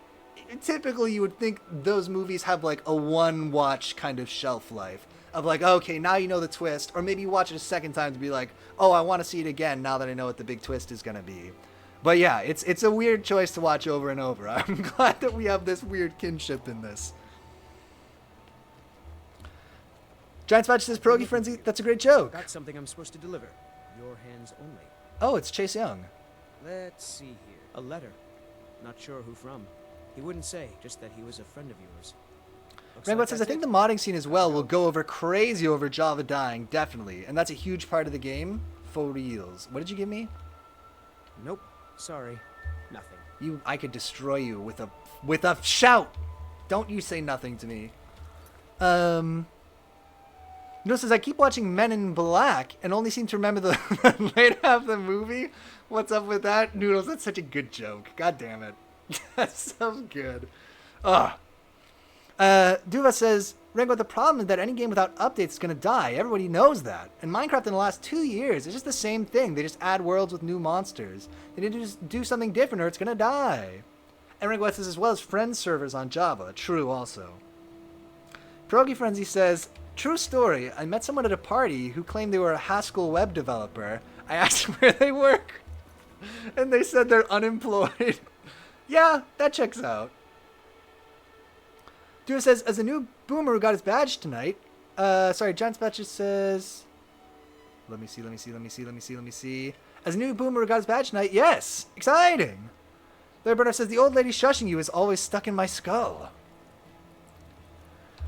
typically you would think those movies have like a one watch kind of shelf life of like, okay, now you know the twist, or maybe you watch it a second time to be like, oh, I want to see it again now that I know what the big twist is going to be. But yeah, it's a weird choice to watch over and over. I'm glad that we have this weird kinship in this. Giant Spatch says, Pierogi Frenzy, that's a great joke. Got something I'm supposed to deliver. Your hands only. Oh, it's Chase Young. Let's see here. A letter. Not sure who from. He wouldn't say, just that he was a friend of yours. Rangbot says, I think the modding scene as well will go over crazy over Java dying, definitely. And that's a huge part of the game. For reals. What did you give me? Nope. Sorry. Nothing. I could destroy you with a shout. Don't you say nothing to me. Noodle says, I keep watching Men in Black and only seem to remember the late half of the movie. What's up with that? Noodles, that's such a good joke. God damn it. That's so good. Ugh. Duva says, Rango, the problem is that any game without updates is going to die. Everybody knows that. And Minecraft in the last 2 years, it's just the same thing. They just add worlds with new monsters. They need to just do something different or it's going to die. And Rango says, as well as friend servers on Java. True also. Pierogi Frenzy says, true story. I met someone at a party who claimed they were a Haskell web developer. I asked where they work. And they said they're unemployed. Yeah, that checks out. Duo says, as a new boomer who got his badge tonight, sorry, Giant Spatch says, let me see. As a new boomer who got his badge tonight, yes, exciting. Larry Bernard says, the old lady shushing you is always stuck in my skull.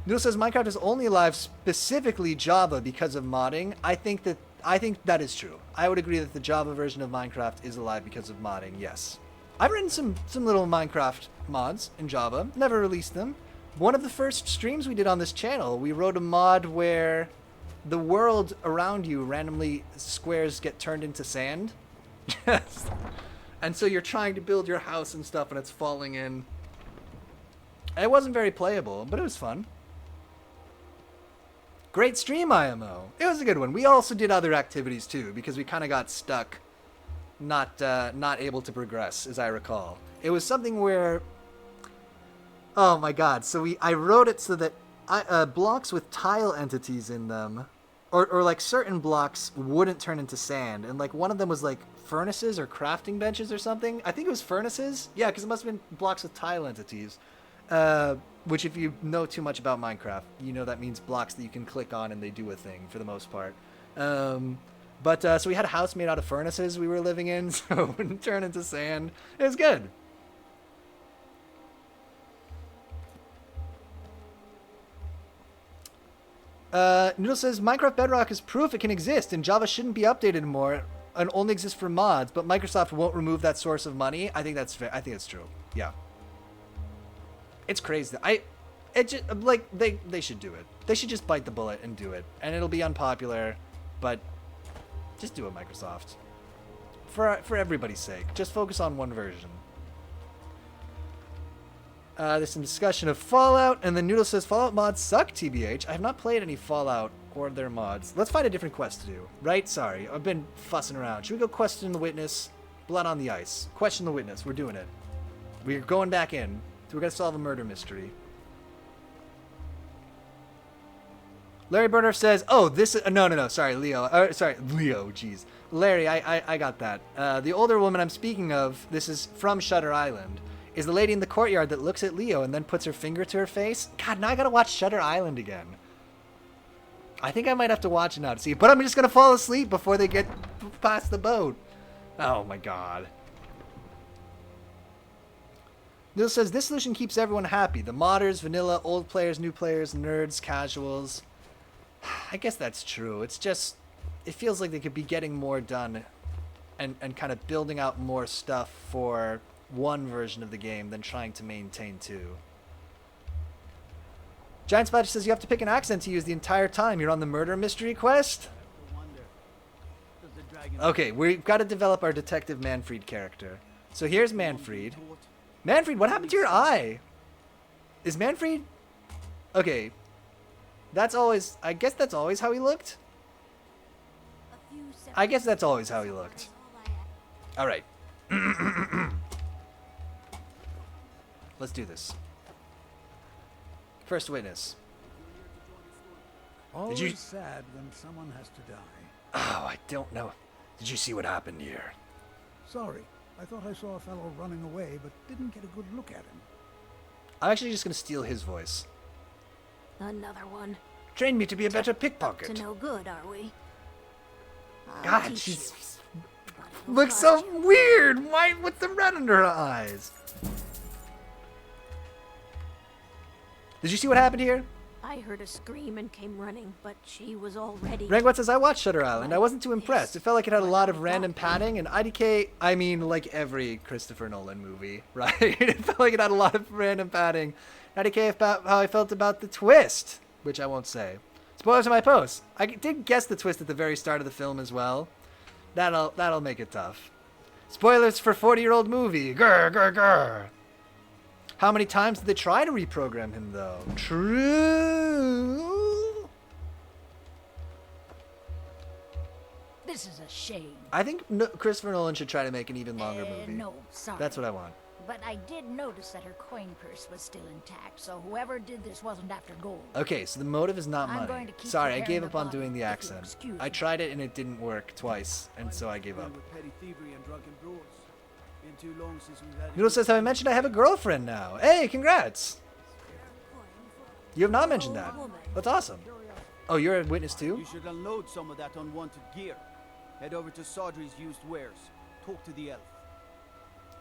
Noodle says, Minecraft is only alive specifically Java because of modding. I think that is true. I would agree that the Java version of Minecraft is alive because of modding, yes. I've written some little Minecraft mods in Java, never released them. One of the first streams we did on this channel, we wrote a mod where the world around you, randomly squares get turned into sand. Yes. And so you're trying to build your house and stuff and it's falling in. It wasn't very playable, but it was fun. Great stream, IMO. It was a good one. We also did other activities too, because we kind of got stuck, not able to progress, as I recall. It was something where, oh my god, so I wrote it so that blocks with tile entities in them, or like certain blocks wouldn't turn into sand, and like one of them was like furnaces or crafting benches or something. I think it was furnaces. Yeah, because it must have been blocks with tile entities. Which if you know too much about Minecraft, you know that means blocks that you can click on and they do a thing for the most part. But, so we had a house made out of furnaces we were living in, so it wouldn't turn into sand. It was good. Noodle says, Minecraft Bedrock is proof it can exist, and Java shouldn't be updated anymore and only exist for mods, but Microsoft won't remove that source of money. I think that's fair. I think it's true. Yeah. It's crazy. It just, like, they should do it. They should just bite the bullet and do it. And it'll be unpopular, but just do it, Microsoft. For everybody's sake. Just focus on one version. There's some discussion of Fallout, and then Noodle says, Fallout mods suck, TBH. I have not played any Fallout or their mods. Let's find a different quest to do. Right? Sorry. I've been fussing around. Should we go question the witness? Blood on the ice. Question the witness. We're doing it. We're going back in. We're going to solve a murder mystery. Larry Burner says, oh, this is... No. Sorry, Leo. Sorry, Leo, jeez. Larry, I got that. The older woman I'm speaking of, this is from Shutter Island, is the lady in the courtyard that looks at Leo and then puts her finger to her face. God, now I gotta watch Shutter Island again. I think I might have to watch it now to see. But I'm just gonna fall asleep before they get past the boat. Oh my god. Neil says, this solution keeps everyone happy. The modders, vanilla, old players, new players, nerds, casuals. I guess that's true. It's just, it feels like they could be getting more done and kind of building out more stuff for one version of the game than trying to maintain two. Giant Spider says you have to pick an accent to use the entire time you're on the murder mystery quest. Okay, we've got to develop our Detective Manfred character. So here's Manfred. Manfred, what happened to your eye? Is Manfred... Okay. That's always... I guess that's always how he looked? I guess that's always how he looked. Alright. Let's do this. First witness. Always sad when someone has to die. Oh, I don't know. Did you see what happened here? Sorry, I thought I saw a fellow running away, but didn't get a good look at him. I'm actually just going to steal his voice. Another one. Train me to be a better To pickpocket. no good, are we? God, she's... looks so weird. Why with the red under her eyes? Did you see what happened here? I heard a scream and came running, but she was already... Rangwat says, I watched Shutter Island. I wasn't too impressed. It felt like it had a lot of random padding, and IDK, I mean, like every Christopher Nolan movie, right? It felt like it had a lot of random padding. IDK about how I felt about the twist, which I won't say. Spoilers on my post. I did guess the twist at the very start of the film as well. That'll make it tough. Spoilers for 40-year-old movie. Grr, grr, grr. How many times did they try to reprogram him, though? True. This is a shame. I think Christopher Nolan should try to make an even longer movie. No, sorry. That's what I want. But I did notice that her coin purse was still intact, so whoever did this wasn't after gold. Okay, so the motive is not I'm money. going to keep Sorry, I preparing gave the up on bottle, doing the if you'll accent. excuse I me. tried it and it didn't work twice, and so I gave up. With petty thievery and drunken brawls. Been too long since we've had Noodle says, have I mentioned I have a girlfriend now? Hey, congrats! You have not mentioned that. That's awesome. Oh, you're a witness too? You should unload some of that unwanted gear. Head over to Sodri's used wares. Talk to the elf.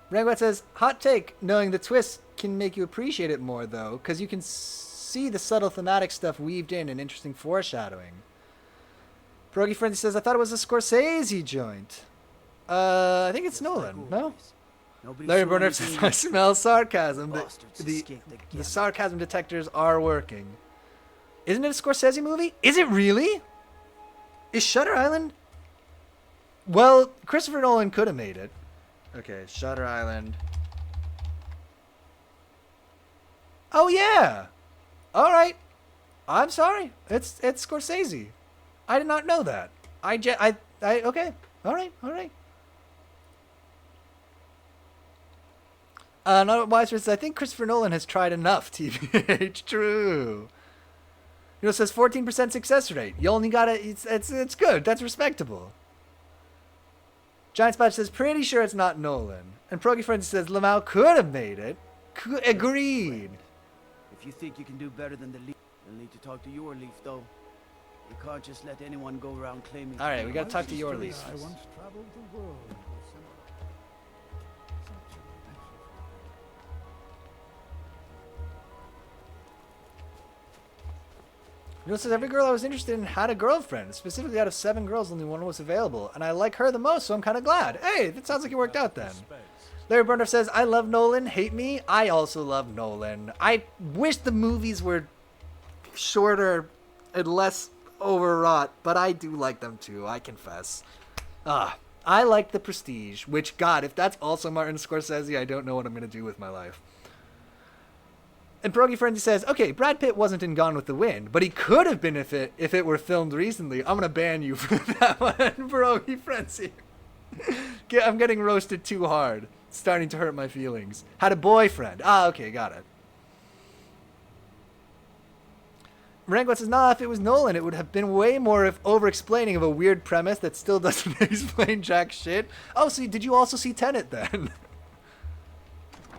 Rangwat says, hot take, knowing the twist can make you appreciate it more, though, because you can see the subtle thematic stuff weaved in and interesting foreshadowing. Pierogi Frenzy says, I thought it was a Scorsese joint. I think it's Nolan, no? Larry Burner says, I smell sarcasm. The sarcasm detectors are working. Isn't it a Scorsese movie? Is it really? Is Shutter Island? Well, Christopher Nolan could have made it. Okay, Shutter Island. Oh yeah. All right. I'm sorry. It's Scorsese. I did not know that. Okay. All right. Not Wiser says, I think Christopher Nolan has tried enough, TBH. True. You know, it says 14% success rate. You only got it's good. That's respectable. Giant Spot says, pretty sure it's not Nolan. And Progi Friend says, Lamau could have made it. Agreed. If you think you can do better than the leaf, you'll need to talk to your leaf, though. You can't just let anyone go around claiming. All right, we gotta My talk to your sister and least. I once traveled the world with such a You know, says every girl I was interested in had a girlfriend. Specifically, out of 7 girls, only one was available, and I like her the most, so I'm kind of glad. Hey, it sounds like it worked out then. Larry Burner says, I love Nolan, hate me. I also love Nolan. I wish the movies were shorter and less overwrought, but I do like them too, I confess. I like The Prestige, which, God, if that's also Martin Scorsese, I don't know what I'm going to do with my life. And Pierogi Frenzy says, okay, Brad Pitt wasn't in Gone with the Wind, but he could have been if it were filmed recently. I'm going to ban you for that one, Pierogi Frenzy. I'm getting roasted too hard. It's starting to hurt my feelings. Had a boyfriend. Okay, got it. Marango says, nah, if it was Nolan, it would have been way more of over-explaining of a weird premise that still doesn't explain jack shit. Oh, so did you also see Tenet then?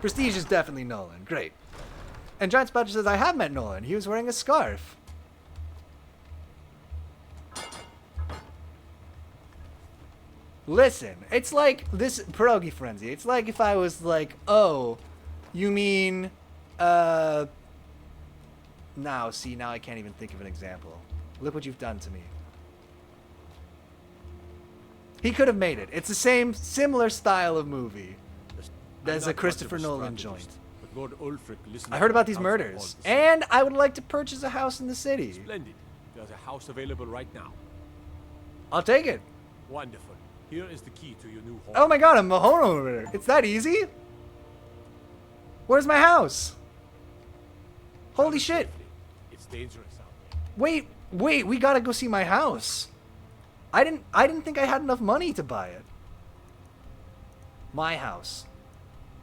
Prestige is definitely Nolan. Great. And Giant Spatcher says, I have met Nolan. He was wearing a scarf. Listen, it's like this Pierogi Frenzy. It's like if I was like, oh, you mean, now I can't even think of an example. Look what you've done to me. He could have made it. It's the same, similar style of movie. There's a Christopher Nolan joint. I heard about these murders, and I would like to purchase a house in the city. Splendid. There's a house available right now. I'll take it. Wonderful. Here is the key to your new home. Oh my god, I'm a homeowner. It's that easy? Where's my house? Holy shit. It's dangerous out there. Wait, we gotta go see my house. I didn't think I had enough money to buy it. My house.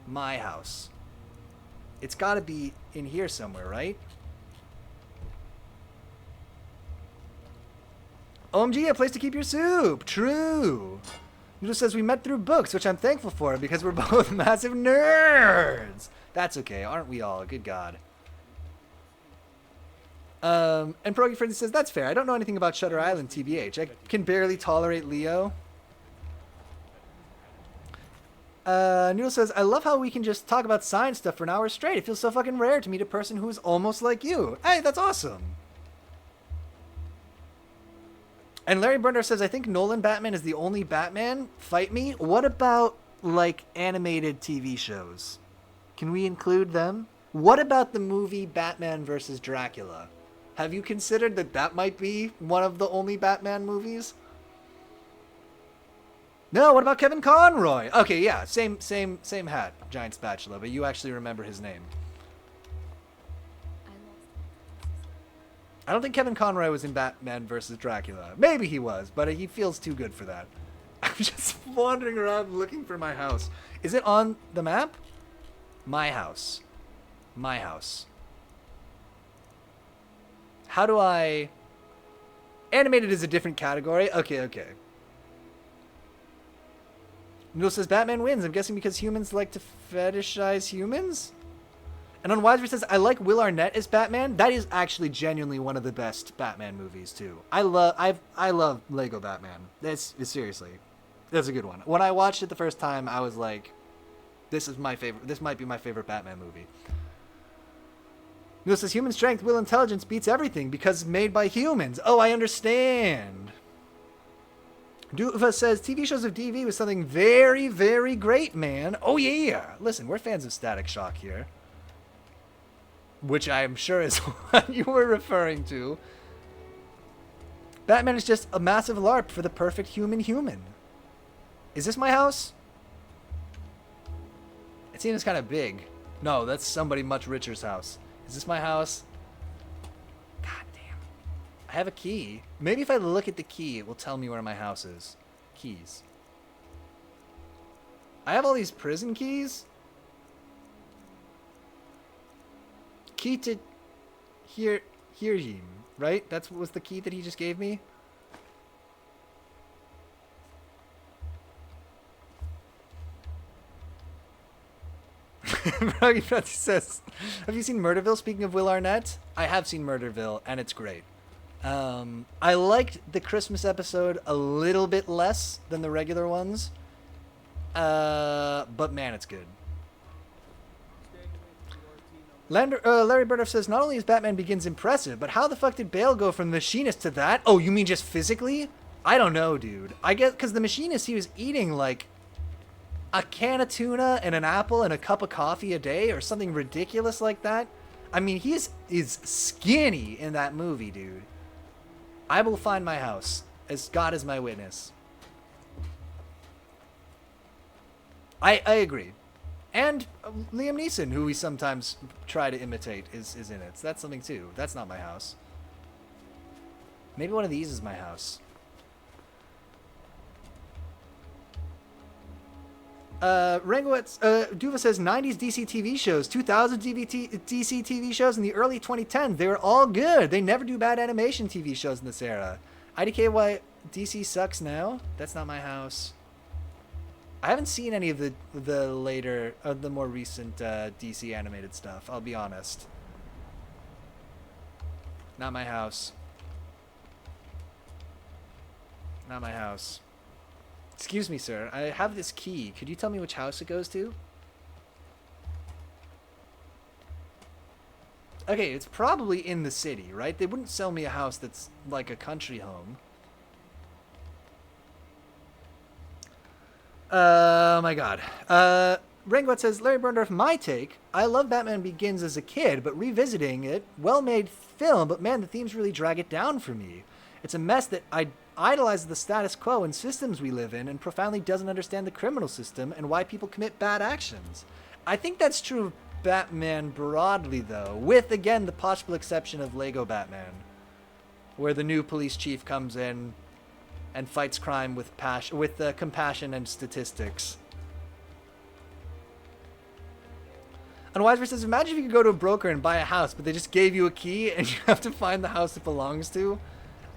My house. It's gotta be in here somewhere, right? OMG, a place to keep your soup. True. Noodle says we met through books, which I'm thankful for because we're both massive nerds. That's okay, aren't we all? Good God. And Pierogi Frenzy says, that's fair. I don't know anything about Shutter Island, TBH. I can barely tolerate Leo. Noodle says, I love how we can just talk about science stuff for an hour straight. It feels so fucking rare to meet a person who is almost like you. Hey, that's awesome. And Larry Burner says, I think Nolan Batman is the only Batman. Fight me. What about, like, animated TV shows? Can we include them? What about the movie Batman vs. Dracula? Have you considered that that might be one of the only Batman movies? No, what about Kevin Conroy? Okay, yeah, same hat, Giant Spatula, but you actually remember his name. I don't think Kevin Conroy was in Batman vs. Dracula. Maybe he was, but he feels too good for that. I'm just wandering around looking for my house. Is it on the map? My house. My house. How do I... Animated is a different category? Okay. Noodle says, Batman wins. I'm guessing because humans like to fetishize humans? And on Wiseman says, I like Will Arnett as Batman. That is actually genuinely one of the best Batman movies, too. I love Lego Batman. Seriously. That's a good one. When I watched it the first time, I was like, this is my favorite. This might be my favorite Batman movie. Noodle says, human strength, will, intelligence beats everything because it's made by humans. Oh, I understand. Duva says, TV shows of DV was something very, very great, man. Oh, yeah. Listen, we're fans of Static Shock here. Which I'm sure is what you were referring to. Batman is just a massive LARP for the perfect human. Is this my house? It seems kind of big. No, that's somebody much richer's house. Is this my house? God damn. I have a key. Maybe if I look at the key, it will tell me where my house is. Keys. I have all these prison keys. Key to hear him, right? That was the key that he just gave me. Froggy Frenzy says, have you seen Murderville? Speaking of Will Arnett, I have seen Murderville, and it's great. I liked the Christmas episode a little bit less than the regular ones. But man, it's good. Larry Burdoff says, not only is Batman Begins impressive, but how the fuck did Bale go from the Machinist to that? Oh, you mean just physically? I don't know, dude. I guess because the Machinist, he was eating like a can of tuna and an apple and a cup of coffee a day or something ridiculous like that. I mean, he is skinny in that movie, dude. I will find my house, as God is my witness. I agree. And Liam Neeson, who we sometimes try to imitate, is in it. So that's something too. That's not my house. Maybe one of these is my house. Rangowitz, Duva says 90s DC TV shows, 2000 DC TV shows in the early 2010s. They were all good. They never do bad animation TV shows in this era. IDKY, DC sucks now. That's not my house. I haven't seen any of the later, the more recent DC animated stuff. I'll be honest. Not my house. Not my house. Excuse me, sir. I have this key. Could you tell me which house it goes to? Okay, it's probably in the city, right? They wouldn't sell me a house that's like a country home. Oh my god. Ringwat says, Larry Burndorf, my take. I love Batman Begins as a kid, but revisiting it, well-made film, but man, the themes really drag it down for me. It's a mess that idolizes the status quo and systems we live in and profoundly doesn't understand the criminal system and why people commit bad actions. I think that's true of Batman broadly, though, with, again, the possible exception of Lego Batman, where the new police chief comes in and fights crime with compassion and statistics. And Wiseman says, imagine if you could go to a broker and buy a house, but they just gave you a key and you have to find the house it belongs to.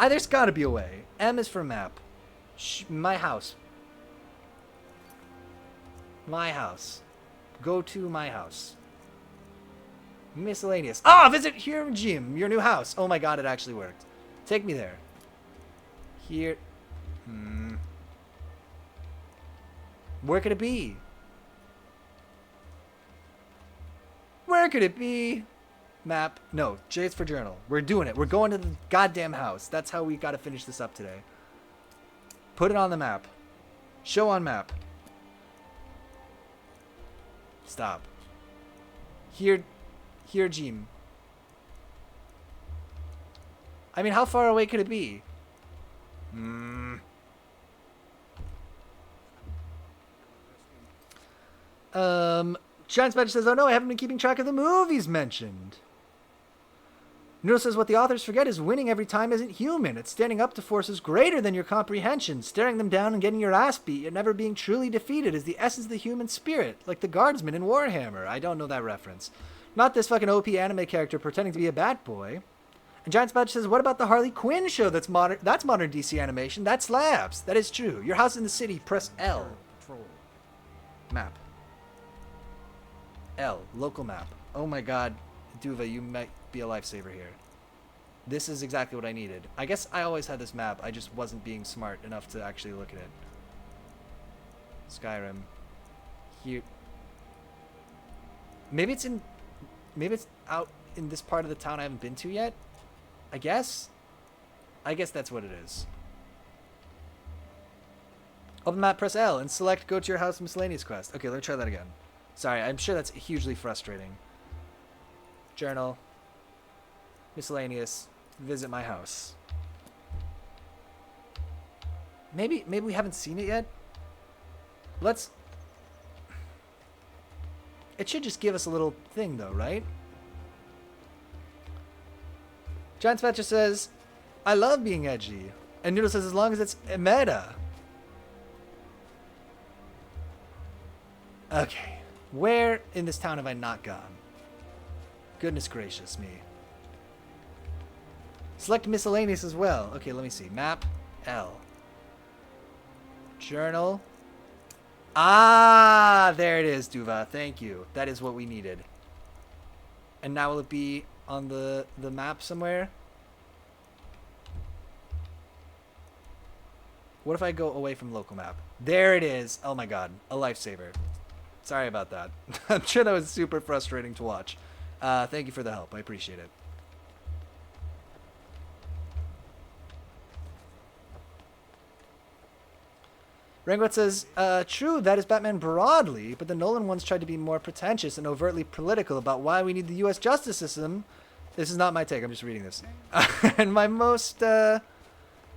There's got to be a way. M is for map. My house. My house. Go to my house. Miscellaneous. Visit here, Jim. Your new house. Oh my god, it actually worked. Take me there. Here. Where could it be? Where could it be? Map. No, J's for journal. We're doing it. We're going to the goddamn house. That's how we got to finish this up today. Put it on the map. Show on map. Stop. Here, Jim. I mean, how far away could it be? Giant Badger says, oh no, I haven't been keeping track of the movies mentioned. Noodle says, what the authors forget is winning every time isn't human. It's standing up to forces greater than your comprehension. Staring them down and getting your ass beat, yet never being truly defeated is the essence of the human spirit. Like the guardsman in Warhammer. I don't know that reference. Not this fucking OP anime character pretending to be a bad boy. And Giant Badger says, what about the Harley Quinn show that's modern DC animation? That slaps. That is true. Your house in the city, press L. Patrol. Map. L. Local map. Oh my god. Duva, you might be a lifesaver here. This is exactly what I needed. I guess I always had this map. I just wasn't being smart enough to actually look at it. Skyrim. Here. Maybe it's out in this part of the town I haven't been to yet. I guess that's what it is. Open map, press L, and select go to your house miscellaneous quest. Okay, let me try that again. Sorry, I'm sure that's hugely frustrating. Journal. Miscellaneous. Visit my house. Maybe we haven't seen it yet. It should just give us a little thing though, right? Giant Spatcher says, I love being edgy. And Noodle says, as long as it's meta. Okay. Where in this town have I not gone? Goodness gracious me. Select miscellaneous as well. Okay, let me see. Map, L. Journal. There it is, Duva. Thank you. That is what we needed. And now will it be on the map somewhere? What if I go away from local map? There it is. Oh my god. A lifesaver. Sorry about that. I'm sure that was super frustrating to watch. Thank you for the help. I appreciate it. Rangot says, true, that is Batman broadly, but the Nolan ones tried to be more pretentious and overtly political about why we need the U.S. justice system. This is not my take, I'm just reading this. And my most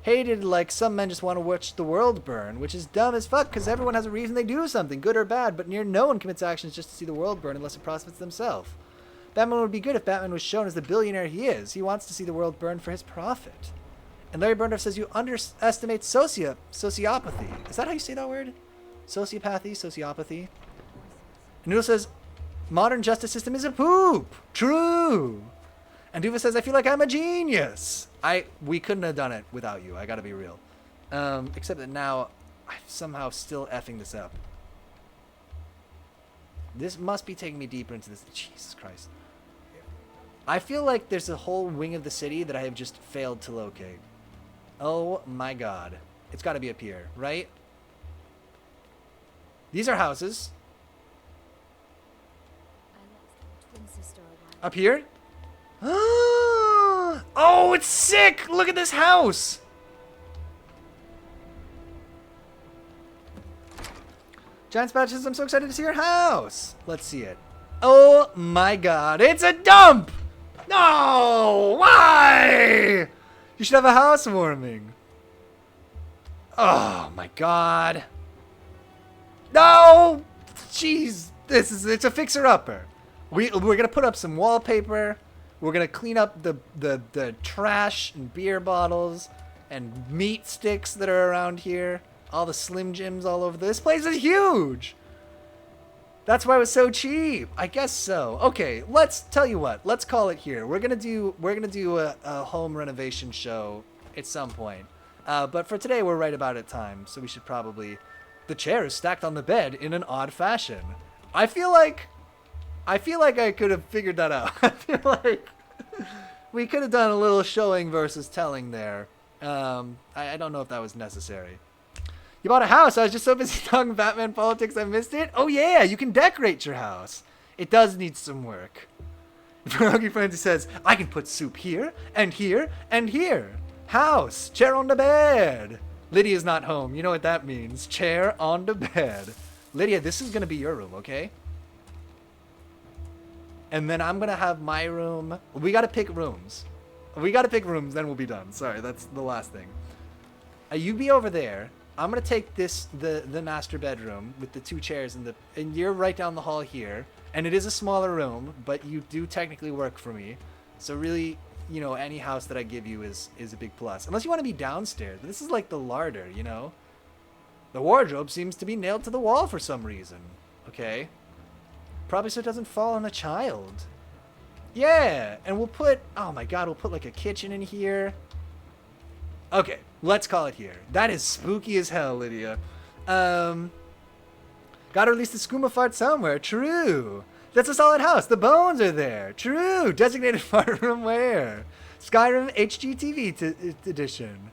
hated, like, some men just want to watch the world burn, which is dumb as fuck, because everyone has a reason they do something, good or bad, but near no one commits actions just to see the world burn unless it profits themselves. Batman would be good if Batman was shown as the billionaire he is. He wants to see the world burn for his profit. And Larry Burndorf says you underestimate sociopathy. Is that how you say that word? Sociopathy, sociopathy. And Noodle says, modern justice system is a poop. True. And Duva says, I feel like I'm a genius. We couldn't have done it without you. I gotta be real. Except that now I'm somehow still effing this up. This must be taking me deeper into this. Jesus Christ. I feel like there's a whole wing of the city that I have just failed to locate. Oh my god. It's got to be up here, right? These are houses. Up here? Oh, it's sick! Look at this house! Giant Spatch says, I'm so excited to see your house. Let's see it. Oh my god, it's a dump! No! Why? You should have a housewarming. Oh my god. No! Jeez, it's a fixer-upper. We're gonna put up some wallpaper. We're gonna clean up the trash and beer bottles and meat sticks that are around here. All the Slim Jims all over. This place is huge. That's why it was so cheap. I guess so. Okay, let's tell you what. Let's call it here. We're gonna do a home renovation show at some point. But for today, we're right about at time, so we should probably. The chair is stacked on the bed in an odd fashion. I feel like I could have figured that out. I feel like we could have done a little showing versus telling there. I don't know if that was necessary. You bought a house. I was just so busy talking Batman politics I missed it. Oh yeah, you can decorate your house. It does need some work. Pierogi Frenzy says, I can put soup here, and here, and here. House, chair on the bed. Lydia's not home. You know what that means. Chair on the bed. Lydia, this is going to be your room, okay? And then I'm going to have my room. We got to pick rooms. We got to pick rooms, then we'll be done. Sorry, that's the last thing. You be over there. I'm gonna take the master bedroom with the two chairs and you're right down the hall here. And it is a smaller room, but you do technically work for me. So really, you know, any house that I give you is a big plus. Unless you want to be downstairs. But this is like the larder, you know? The wardrobe seems to be nailed to the wall for some reason. Okay. Probably so it doesn't fall on a child. Yeah, and we'll put, oh my god, we'll put like a kitchen in here. Okay, let's call it here. That is spooky as hell, Lydia. Gotta release the skooma fart somewhere. True. That's a solid house. The bones are there. True. Designated fart room where? Skyrim HGTV edition.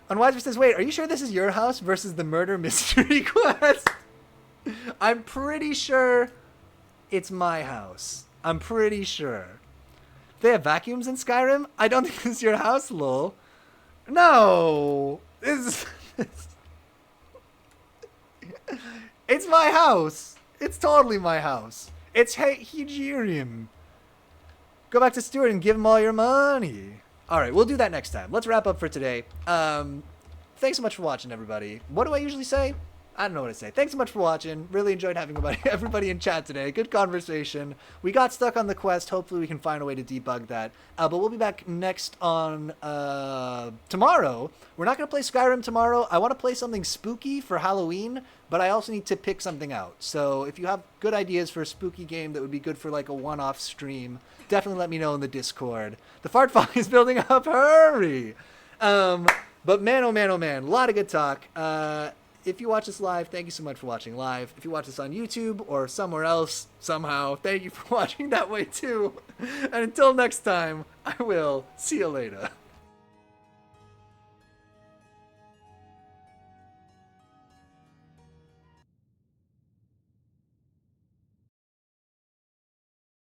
Unwiser says, wait, are you sure this is your house versus the murder mystery quest? I'm pretty sure it's my house. I'm pretty sure. They have vacuums in Skyrim? I don't think this is your house, lol. No! It's my house. It's totally my house. It's Hegirium. Go back to Stuart and give him all your money. Alright, we'll do that next time. Let's wrap up for today. Thanks so much for watching, everybody. What do I usually say? I don't know what to say. Thanks so much for watching. Really enjoyed having everybody in chat today. Good conversation. We got stuck on the quest. Hopefully we can find a way to debug that. But we'll be back next on tomorrow. We're not going to play Skyrim tomorrow. I want to play something spooky for Halloween, but I also need to pick something out. So if you have good ideas for a spooky game that would be good for like a one-off stream, definitely let me know in the Discord. The fart fog is building up. Hurry! But man, oh man, a lot of good talk. If you watch this live, thank you so much for watching live. If you watch this on YouTube or somewhere else, somehow, thank you for watching that way too. And until next time, I will see you later.